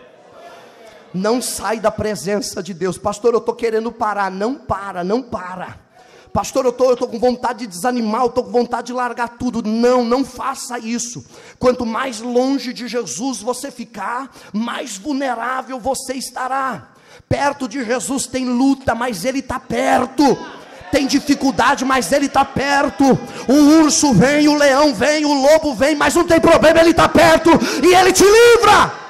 Não sai da presença de Deus. Pastor, eu estou querendo parar. Não para, não para. Pastor, eu estou com vontade de desanimar, eu estou com vontade de largar tudo. Não faça isso. Quanto mais longe de Jesus você ficar, mais vulnerável você estará. Perto de Jesus tem luta, mas Ele está perto. Tem dificuldade, mas Ele está perto. O urso vem, o leão vem, o lobo vem, mas não tem problema, Ele está perto e Ele te livra.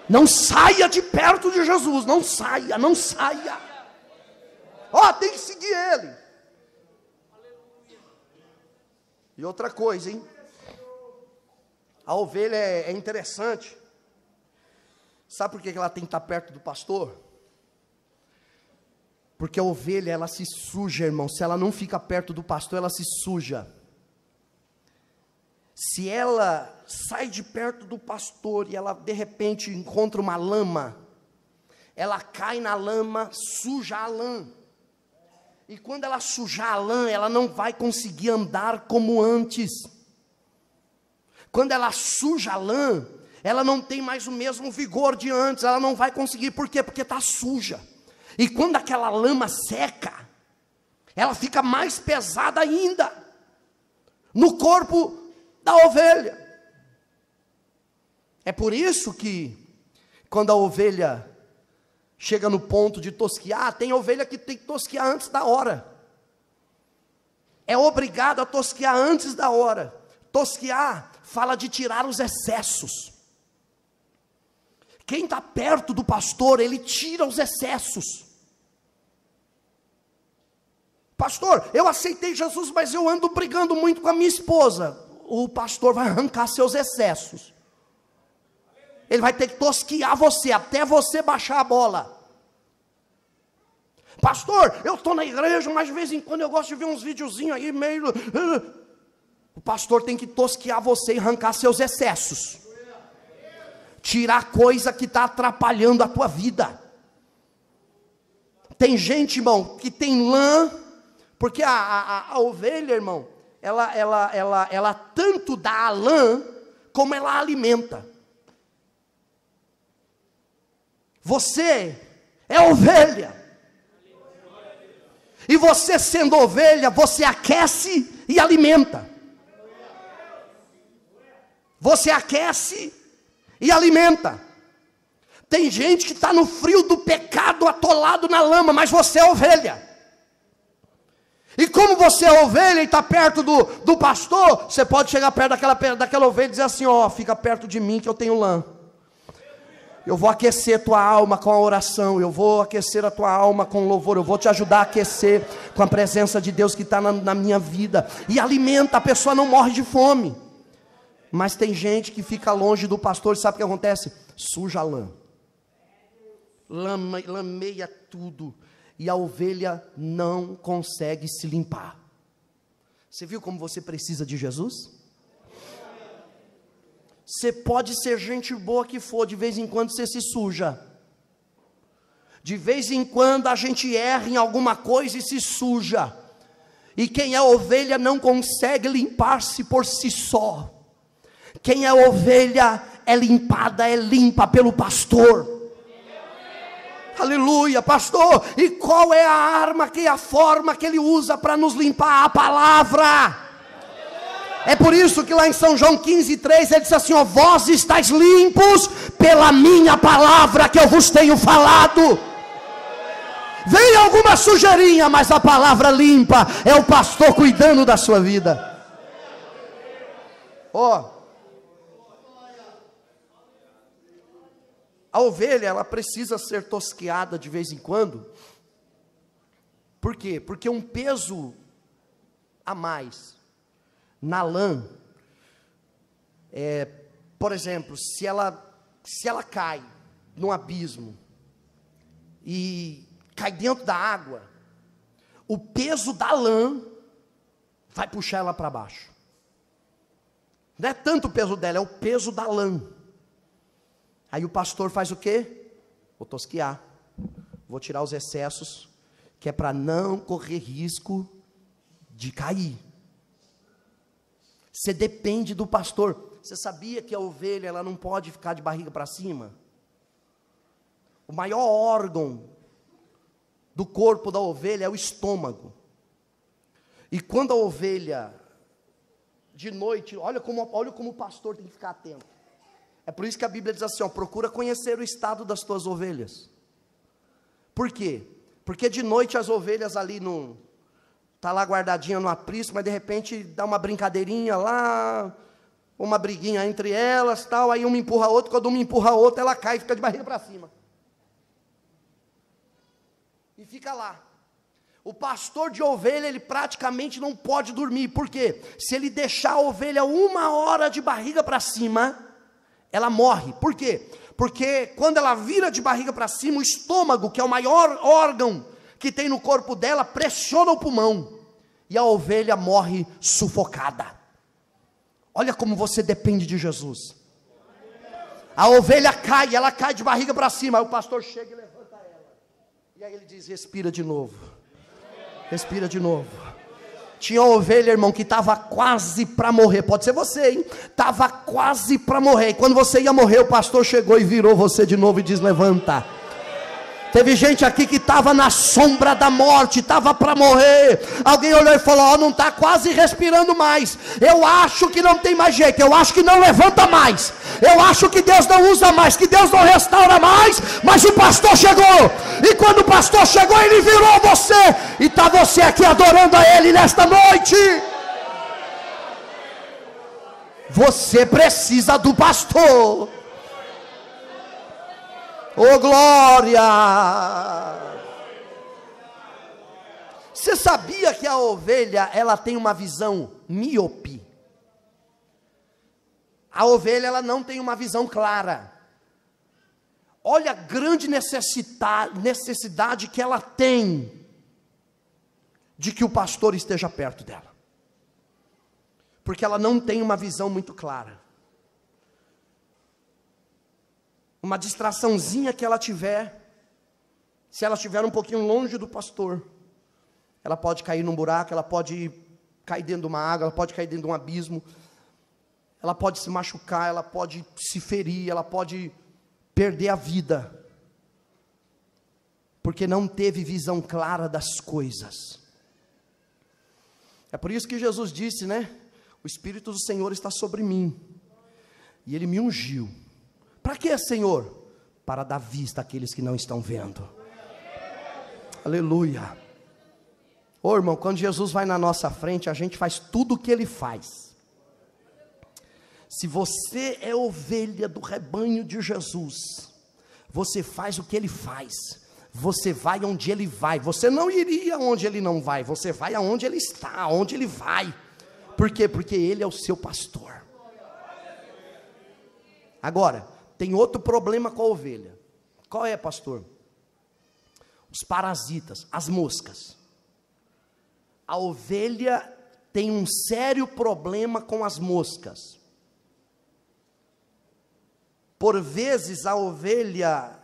Não saia de perto de Jesus, não saia, não saia. Tem que seguir Ele. E outra coisa, hein? A ovelha é interessante. Sabe por que ela tem que estar perto do pastor? Porque a ovelha, ela se suja, irmão. Se ela não fica perto do pastor, ela se suja. Se ela sai de perto do pastor e ela de repente encontra uma lama, ela cai na lama, suja a lã. E quando ela sujar a lã, ela não vai conseguir andar como antes. Quando ela suja a lã, ela não tem mais o mesmo vigor de antes, ela não vai conseguir. Por quê? Porque está suja. E quando aquela lama seca, ela fica mais pesada ainda no corpo da ovelha. É por isso que quando a ovelha chega no ponto de tosquiar, tem ovelha que tem que tosquiar antes da hora. É obrigado a tosquiar antes da hora. Tosquiar fala de tirar os excessos. Quem está perto do pastor, ele tira os excessos. Pastor, eu aceitei Jesus, mas eu ando brigando muito com a minha esposa. O pastor vai arrancar seus excessos. Ele vai ter que tosquiar você, até você baixar a bola. Pastor, eu estou na igreja, mas de vez em quando eu gosto de ver uns videozinhos aí meio... O pastor tem que tosquear você e arrancar seus excessos. Tirar coisa que está atrapalhando a tua vida. Tem gente, irmão, que tem lã, porque a ovelha, irmão, ela tanto dá a lã, como ela alimenta. Você é ovelha. E você sendo ovelha, você aquece e alimenta. Você aquece e alimenta. Tem gente que está no frio do pecado, atolado na lama, mas você é ovelha. E como você é ovelha e está perto do pastor, você pode chegar perto daquela ovelha e dizer assim, ó, fica perto de mim que eu tenho lã. Eu vou aquecer tua alma com a oração, eu vou aquecer a tua alma com louvor, eu vou te ajudar a aquecer com a presença de Deus que está na minha vida. E alimenta, a pessoa não morre de fome. Mas tem gente que fica longe do pastor, e sabe o que acontece? Suja a lã. Lameia tudo. E a ovelha não consegue se limpar. Você viu como você precisa de Jesus? Você pode ser gente boa que for, de vez em quando você se suja. De vez em quando a gente erra em alguma coisa e se suja. E quem é ovelha não consegue limpar-se por si só. Quem é ovelha é limpada, é limpa pelo pastor. Aleluia, pastor. E qual é a arma, que é a forma que ele usa para nos limpar? A palavra. É por isso que lá em São João 15:3 ele disse assim, ó, vós estáis limpos pela minha palavra que eu vos tenho falado. Vem alguma sujeirinha, mas a palavra limpa, é o pastor cuidando da sua vida. Ó, a ovelha, ela precisa ser tosqueada de vez em quando. Por quê? Porque um peso a mais na lã, por exemplo, se ela cai num abismo e cai dentro da água, o peso da lã vai puxar ela para baixo. Não é tanto o peso dela, é o peso da lã. Aí o pastor faz o quê? Vou tosquear, vou tirar os excessos, que é para não correr risco de cair. Você depende do pastor. Você sabia que a ovelha, ela não pode ficar de barriga para cima? O maior órgão do corpo da ovelha é o estômago. E quando a ovelha, de noite, olha como o pastor tem que ficar atento. É por isso que a Bíblia diz assim, ó, procura conhecer o estado das tuas ovelhas. Por quê? Porque de noite as ovelhas ali tá lá guardadinha no aprisco, mas de repente dá uma brincadeirinha lá, uma briguinha entre elas, tal, aí uma empurra a outra, quando uma empurra a outra, ela cai e fica de barriga para cima. E fica lá. O pastor de ovelha, ele praticamente não pode dormir. Por quê? Se ele deixar a ovelha 1 hora de barriga para cima, ela morre. Por quê? Porque quando ela vira de barriga para cima, o estômago, que é o maior órgão que tem no corpo dela, pressiona o pulmão. E a ovelha morre sufocada. Olha como você depende de Jesus. A ovelha cai, ela cai de barriga para cima. Aí o pastor chega e levanta ela. E aí ele diz, respira de novo. Respira de novo. Tinha uma ovelha, irmão, que estava quase para morrer. Pode ser você, hein? Estava quase para morrer. E quando você ia morrer, o pastor chegou e virou você de novo e diz, levanta. Teve gente aqui que estava na sombra da morte, estava para morrer. Alguém olhou e falou, ó, não está quase respirando mais. Eu acho que não tem mais jeito, eu acho que não levanta mais. Eu acho que Deus não usa mais, que Deus não restaura mais. Mas o pastor chegou. E quando o pastor chegou, ele virou você. E está você aqui adorando a Ele nesta noite. Você precisa do pastor. Oh glória! Você sabia que a ovelha, ela tem uma visão míope? A ovelha, ela não tem uma visão clara. Olha a grande necessidade que ela tem de que o pastor esteja perto dela. Porque ela não tem uma visão muito clara. Uma distraçãozinha que ela tiver, se ela estiver um pouquinho longe do pastor, ela pode cair num buraco, ela pode cair dentro de uma água, ela pode cair dentro de um abismo, ela pode se machucar, ela pode se ferir, ela pode perder a vida, porque não teve visão clara das coisas. É por isso que Jesus disse, né? O Espírito do Senhor está sobre mim, e Ele me ungiu. Para quê, Senhor? Para dar vista àqueles que não estão vendo. Aleluia. Ô irmão, quando Jesus vai na nossa frente, a gente faz tudo o que Ele faz. Se você é ovelha do rebanho de Jesus, você faz o que Ele faz. Você vai onde Ele vai. Você não iria onde Ele não vai. Você vai aonde Ele está, aonde Ele vai. Por quê? Porque Ele é o seu pastor. Agora, tem outro problema com a ovelha. Qual é, pastor? Os parasitas, as moscas. A ovelha tem um sério problema com as moscas. Por vezes a ovelha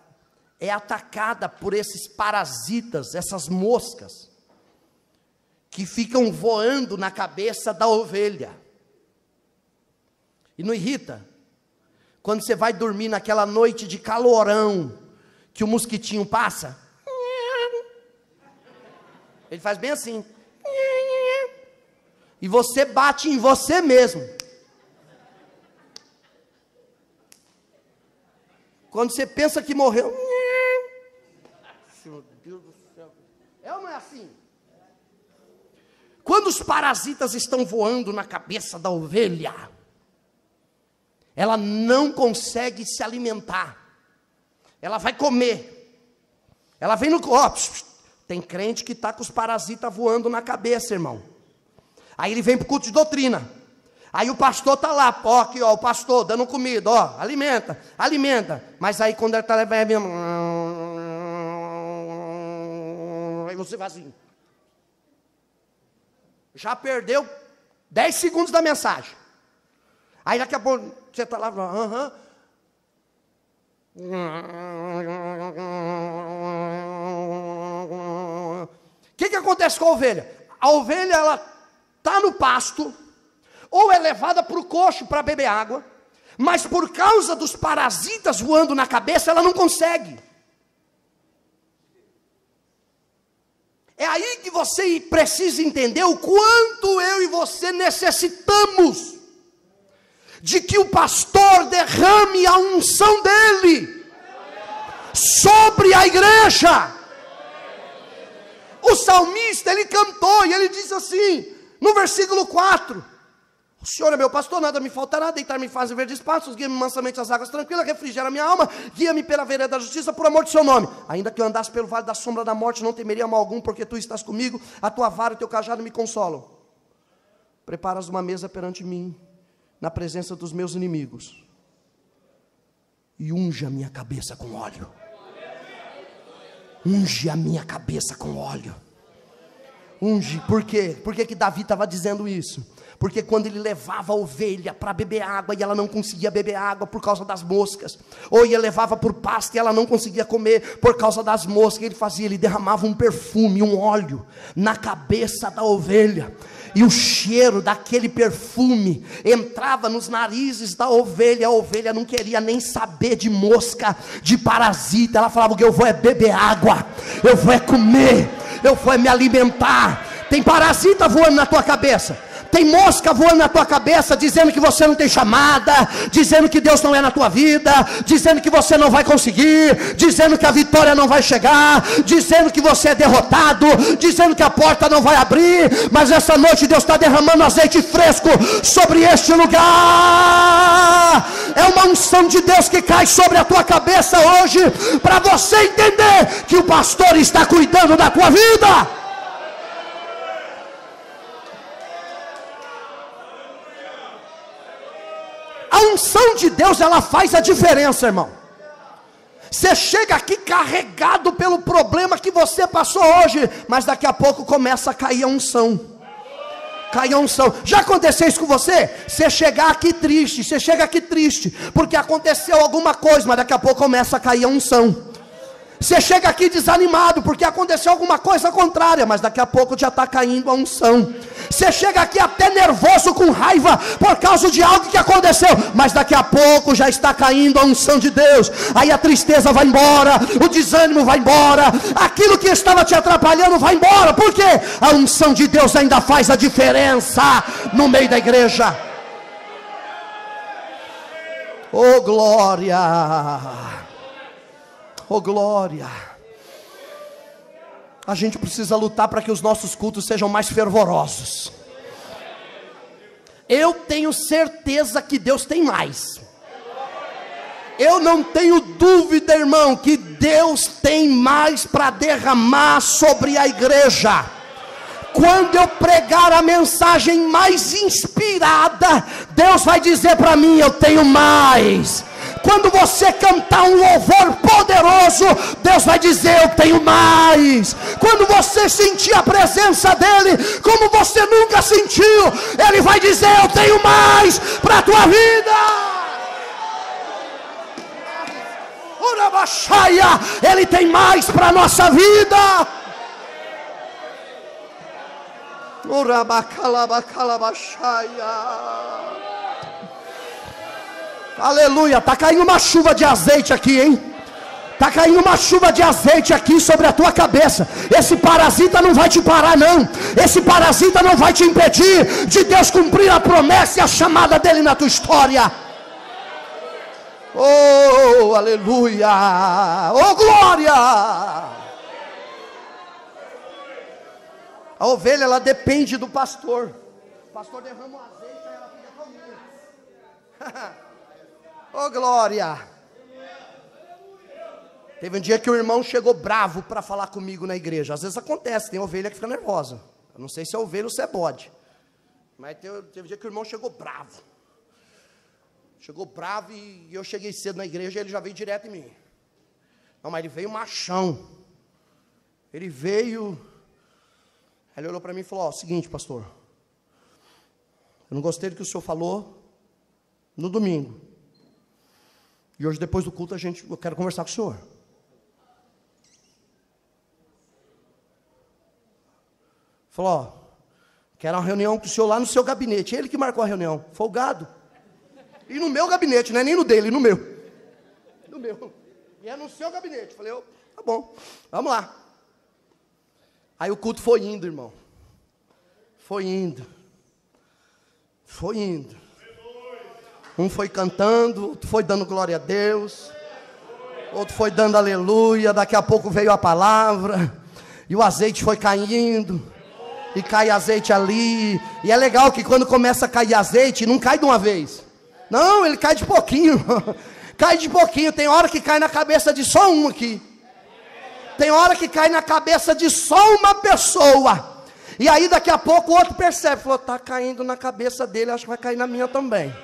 é atacada por esses parasitas, essas moscas, que ficam voando na cabeça da ovelha. E não irrita? Quando você vai dormir naquela noite de calorão, que o mosquitinho passa, ele faz bem assim, e você bate em você mesmo. Quando você pensa que morreu, meu Deus do céu, é ou não é assim? Quando os parasitas estão voando na cabeça da ovelha, ela não consegue se alimentar, ela vai comer, ela vem no corpo. Tem crente que está com os parasitas voando na cabeça, irmão. Aí ele vem para o culto de doutrina, aí o pastor está lá, ó, aqui ó, o pastor dando comida, ó, alimenta, alimenta, mas aí quando ele está levando, aí você vai assim, já perdeu 10 segundos da mensagem. Aí daqui a pouco você está lá, aham. O que acontece com a ovelha? A ovelha, ela está no pasto, ou é levada para o coxo para beber água, mas por causa dos parasitas voando na cabeça, ela não consegue. É aí que você precisa entender o quanto eu e você necessitamos de que o pastor derrame a unção dele sobre a igreja. O salmista, ele cantou e ele diz assim, no versículo 4, o Senhor é meu pastor, nada me faltará, deitar-me em fase verdes pastos, guia-me mansamente às águas tranquilas, refrigera minha alma, guia-me pela vereda da justiça, por amor do seu nome. Ainda que eu andasse pelo vale da sombra da morte, não temeria mal algum, porque tu estás comigo, a tua vara e o teu cajado me consolam. Preparas uma mesa perante mim, na presença dos meus inimigos, e unge a minha cabeça com óleo. Unge a minha cabeça com óleo. Unge, por quê? Por que Davi estava dizendo isso? Porque quando ele levava a ovelha para beber água, e ela não conseguia beber água por causa das moscas, ou ele levava por pasto e ela não conseguia comer por causa das moscas, ele derramava um perfume, um óleo na cabeça da ovelha, e o cheiro daquele perfume entrava nos narizes da ovelha. A ovelha não queria nem saber de mosca, de parasita. Ela falava que eu vou é beber água, eu vou é comer, eu vou é me alimentar. Tem parasita voando na tua cabeça, tem mosca voando na tua cabeça, dizendo que você não tem chamada, dizendo que Deus não é na tua vida, dizendo que você não vai conseguir, dizendo que a vitória não vai chegar, dizendo que você é derrotado, dizendo que a porta não vai abrir. Mas essa noite Deus está derramando azeite fresco sobre este lugar. É uma unção de Deus que cai sobre a tua cabeça hoje, para você entender que o pastor está cuidando da tua vida. A unção de Deus, ela faz a diferença, irmão. Você chega aqui carregado pelo problema que você passou hoje, mas daqui a pouco começa a cair a unção. Cai a unção. Já aconteceu isso com você? Você chegar aqui triste, você chega aqui triste, porque aconteceu alguma coisa, mas daqui a pouco começa a cair a unção. Você chega aqui desanimado, porque aconteceu alguma coisa contrária, mas daqui a pouco já está caindo a unção. Você chega aqui até nervoso, com raiva, por causa de algo que aconteceu, mas daqui a pouco já está caindo a unção de Deus. Aí a tristeza vai embora, o desânimo vai embora, aquilo que estava te atrapalhando vai embora. Por quê? A unção de Deus ainda faz a diferença no meio da igreja. Oh glória! Oh glória! A gente precisa lutar para que os nossos cultos sejam mais fervorosos. Eu tenho certeza que Deus tem mais. Eu não tenho dúvida, irmão, que Deus tem mais para derramar sobre a igreja. Quando eu pregar a mensagem mais inspirada, Deus vai dizer para mim: eu tenho mais. Quando você cantar um louvor poderoso, Deus vai dizer: eu tenho mais. Quando você sentir a presença dEle como você nunca sentiu, Ele vai dizer: eu tenho mais para a tua vida. Ele tem mais para a nossa vida. Aleluia, está caindo uma chuva de azeite aqui, hein? Está caindo uma chuva de azeite aqui sobre a tua cabeça. Esse parasita não vai te parar não. Esse parasita não vai te impedir de Deus cumprir a promessa e a chamada dele na tua história. Oh, aleluia! Oh, glória! A ovelha, ela depende do pastor. O pastor derrama o azeite, aí ela fica comigo. Oh glória! Teve um dia que o irmão chegou bravo para falar comigo na igreja. Às vezes acontece, tem ovelha que fica nervosa. Eu não sei se é ovelha ou se é bode. Mas teve um dia que o irmão chegou bravo. Chegou bravo e eu cheguei cedo na igreja e ele já veio direto em mim. Não, mas ele veio machão. Ele veio... Aí ele olhou para mim e falou: ó, seguinte, pastor. Eu não gostei do que o senhor falou no domingo. E hoje, depois do culto, eu quero conversar com o senhor. Falou: ó, quero uma reunião com o senhor lá no seu gabinete. Ele que marcou a reunião, folgado. E no meu gabinete, não é nem no dele, no meu. No meu. E é no seu gabinete. Falei: tá bom, vamos lá. Aí o culto foi indo, irmão. Foi indo. Foi indo. Um foi cantando, outro foi dando glória a Deus, outro foi dando aleluia. Daqui a pouco veio a palavra, e o azeite foi caindo, e cai azeite ali. E é legal que quando começa a cair azeite, não cai de uma vez. Não, ele cai de pouquinho. Cai de pouquinho. Tem hora que cai na cabeça de só um aqui. Tem hora que cai na cabeça de só uma pessoa. E aí daqui a pouco o outro percebe, falou: está caindo na cabeça dele, acho que vai cair na minha também.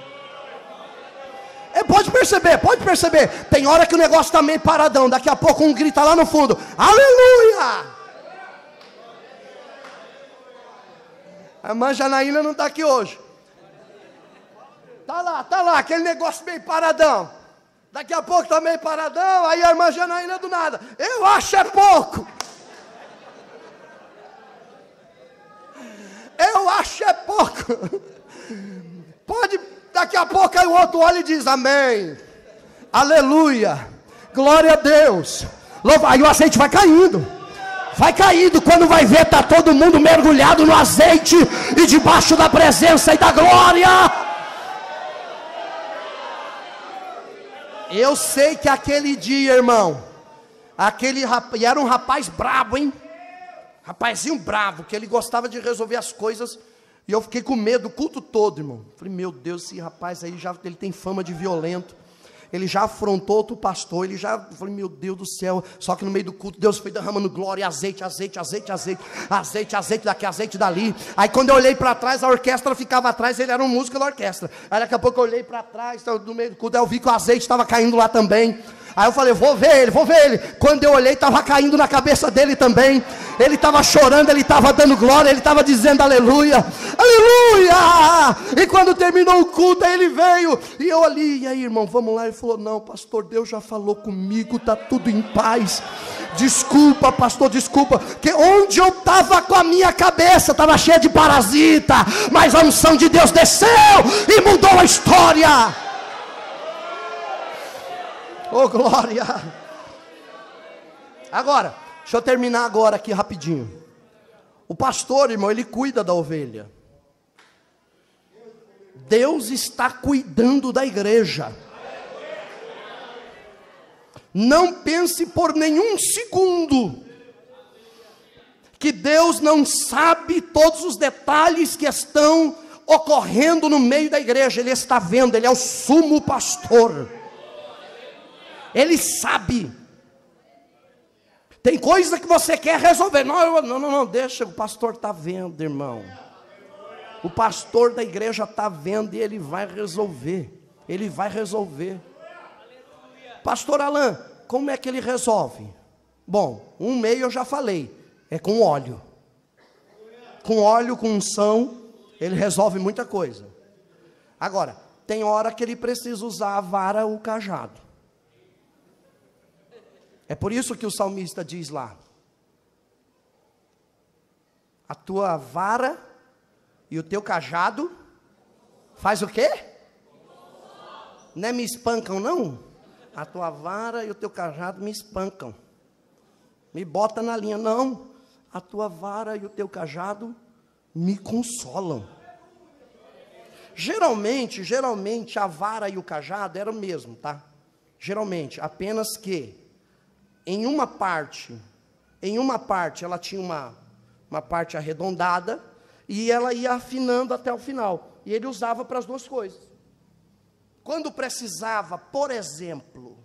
Pode perceber. Tem hora que o negócio está meio paradão. Daqui a pouco um grita lá no fundo: aleluia! A irmã Janaína não está aqui hoje. Tá lá, aquele negócio meio paradão. Daqui a pouco está meio paradão. Aí a irmã Janaína do nada: eu acho é pouco. Eu acho é pouco. Pode, daqui a pouco aí o outro olha e diz: amém, aleluia, glória a Deus. Aí o azeite vai caindo. Vai caindo, quando vai ver, está todo mundo mergulhado no azeite e debaixo da presença e da glória. Eu sei que aquele dia, irmão, e era um rapaz bravo, hein? Rapazinho bravo, que ele gostava de resolver as coisas, e eu fiquei com medo o culto todo, irmão. Falei: meu Deus, esse rapaz aí, ele tem fama de violento, ele já afrontou outro pastor, falei: meu Deus do céu. Só que no meio do culto, Deus foi derramando glória, azeite daqui, azeite dali. Aí quando eu olhei para trás, a orquestra ficava atrás, ele era um músico da orquestra. Aí daqui a pouco eu olhei para trás, no meio do culto, aí eu vi que o azeite estava caindo lá também. Aí eu falei, vou ver ele, vou ver ele. Quando eu olhei, estava caindo na cabeça dele também. Ele estava chorando, ele estava dando glória, ele estava dizendo aleluia, aleluia. E quando terminou o culto, aí ele veio. E eu ali, e aí irmão, vamos lá. Ele falou, não pastor, Deus já falou comigo, está tudo em paz. Desculpa pastor, desculpa, que onde eu estava com a minha cabeça, estava cheia de parasita. Mas a unção de Deus desceu e mudou a história. Oh glória. Agora, deixa eu terminar agora aqui rapidinho. O pastor, irmão, ele cuida da ovelha. Deus está cuidando da igreja. Não pense por nenhum segundo que Deus não sabe todos os detalhes que estão ocorrendo no meio da igreja. Ele está vendo, ele é o sumo pastor. Ele sabe. Tem coisa que você quer resolver. Não, deixa, o pastor está vendo, irmão. O pastor da igreja está vendo e ele vai resolver. Ele vai resolver. Pastor Alain, como é que ele resolve? Bom, um meio eu já falei, é com óleo. Com óleo, com unção, ele resolve muita coisa. Agora, tem hora que ele precisa usar a vara ou o cajado. É por isso que o salmista diz lá: a tua vara e o teu cajado faz o quê? Não é me espancam não? A tua vara e o teu cajado me espancam, me bota na linha. Não, a tua vara e o teu cajado me consolam. Geralmente a vara e o cajado eram o mesmo, tá? Geralmente, apenas que em uma parte ela tinha uma parte arredondada e ela ia afinando até o final. E ele usava para as duas coisas. Quando precisava, por exemplo,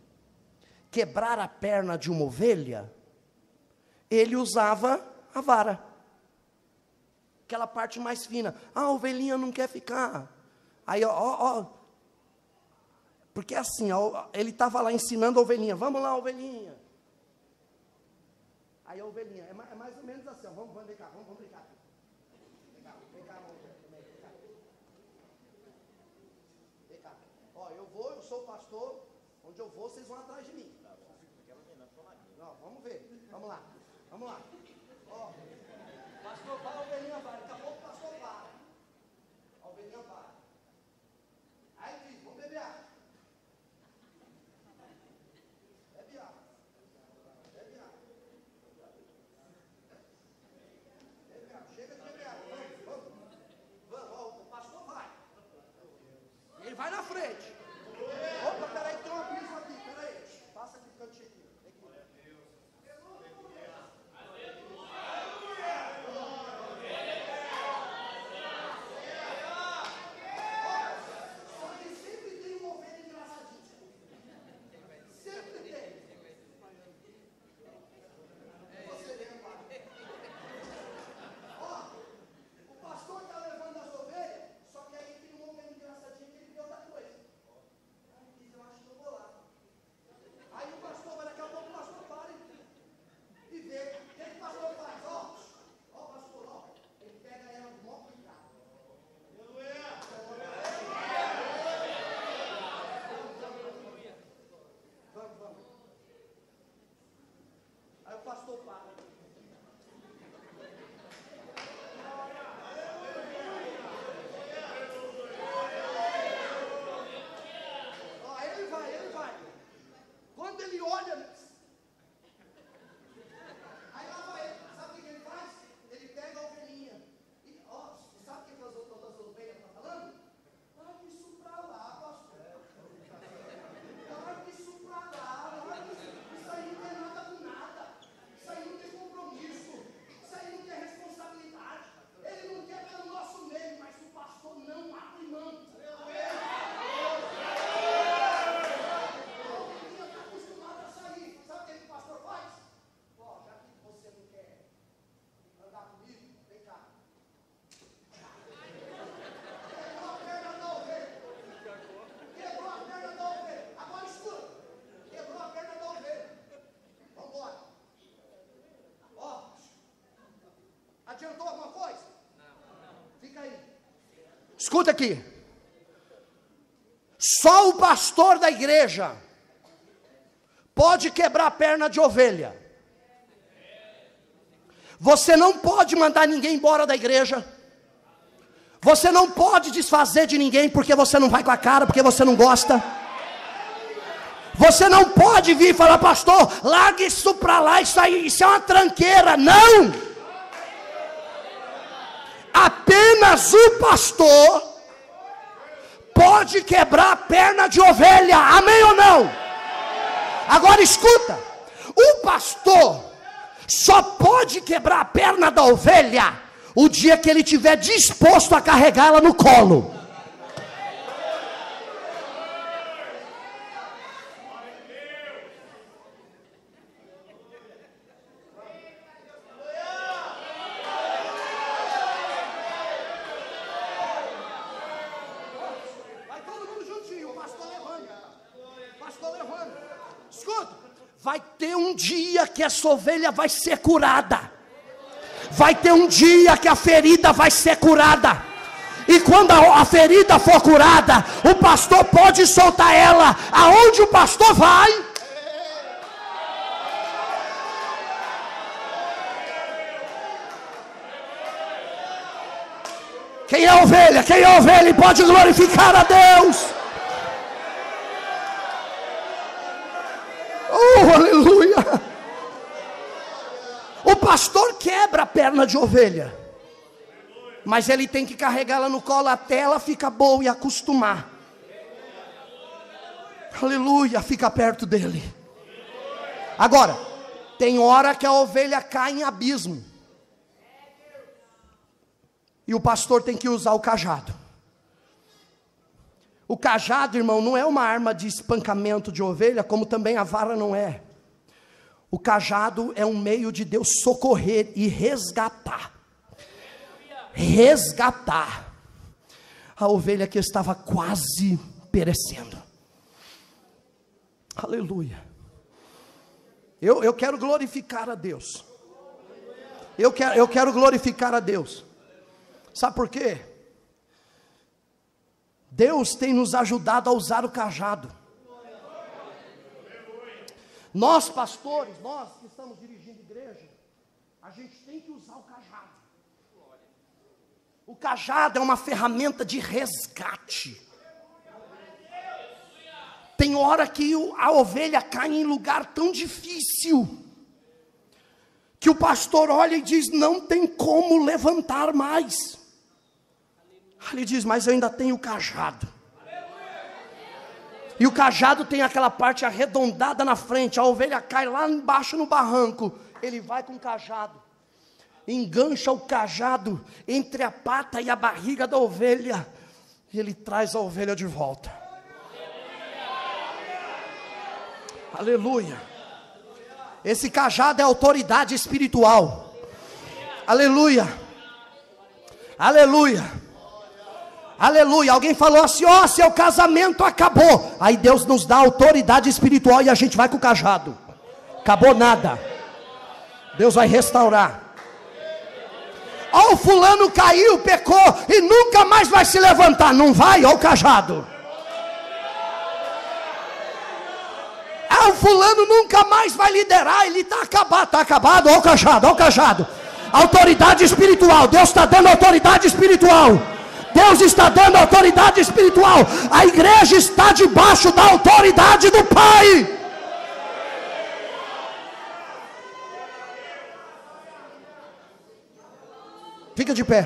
quebrar a perna de uma ovelha, ele usava a vara. Aquela parte mais fina. A ovelhinha não quer ficar. Aí, porque assim, ele estava lá ensinando a ovelhinha. Vamos lá, ovelhinha. Aí a ovelhinha, é mais ou menos assim, ó, vamos brincar, vamos brincar. Vem cá, vem cá. Ó, eu sou o pastor, onde eu vou, vocês vão atrás de mim. Não, vamos ver, vamos lá. Ó, pastor, para, a ovelhinha vai, daqui a pouco o pastor para. A ovelhinha para. Aí diz, vamos beber água. Bebe água. Chega de beber água. Vamos, o pastor vai. Ele vai na frente. Opa, peraí, tem um abismo aqui, peraí. Passa aqui, cantinho aqui. Escuta aqui. Só o pastor da igreja pode quebrar a perna de ovelha. Você não pode mandar ninguém embora da igreja. Você não pode desfazer de ninguém porque você não vai com a cara, porque você não gosta. Você não pode vir e falar, pastor, larga isso para lá, isso é uma tranqueira. Não! Apenas o pastor pode quebrar a perna de ovelha. Amém ou não? Agora escuta, o pastor só pode quebrar a perna da ovelha o dia que ele estiver disposto a carregá-la no colo. Vai todo mundo juntinho, o pastor levanta. O pastor levanta. Escuta, vai ter um dia que essa ovelha vai ser curada. Vai ter um dia que a ferida vai ser curada. E quando a ferida for curada, o pastor pode soltar ela. Aonde o pastor vai? Quem é ovelha? Quem é ovelha e pode glorificar a Deus? Oh, aleluia! O pastor quebra a perna de ovelha, mas ele tem que carregá-la no colo até ela ficar boa e acostumar. Aleluia, fica perto dele. Agora, tem hora que a ovelha cai em abismo, e o pastor tem que usar o cajado. O cajado, irmão, não é uma arma de espancamento de ovelha, como também a vara não é. O cajado é um meio de Deus socorrer e resgatar. Resgatar a ovelha que estava quase perecendo. Aleluia. Eu quero glorificar a Deus. Eu quero glorificar a Deus. Sabe por quê? Deus tem nos ajudado a usar o cajado. Nós pastores, nós que estamos dirigindo igreja, a gente tem que usar o cajado. O cajado é uma ferramenta de resgate. Tem hora que a ovelha cai em lugar tão difícil, que o pastor olha e diz, não tem como levantar mais. Ele diz, mas eu ainda tenho o cajado. E o cajado tem aquela parte arredondada na frente. A ovelha cai lá embaixo no barranco. Ele vai com o cajado, engancha o cajado entre a pata e a barriga da ovelha, e ele traz a ovelha de volta. Aleluia. Esse cajado é autoridade espiritual. Aleluia. Aleluia. Aleluia, alguém falou assim, ó, seu casamento acabou. Aí Deus nos dá autoridade espiritual e a gente vai com o cajado. Acabou nada. Deus vai restaurar. Ó, o fulano caiu, pecou e nunca mais vai se levantar. Não vai, ó o cajado. Ah, o fulano nunca mais vai liderar, ele está acabado, ó o cajado, ó o cajado. Autoridade espiritual, Deus está dando autoridade espiritual. Deus está dando autoridade espiritual. A igreja está debaixo da autoridade do Pai. Fica de pé.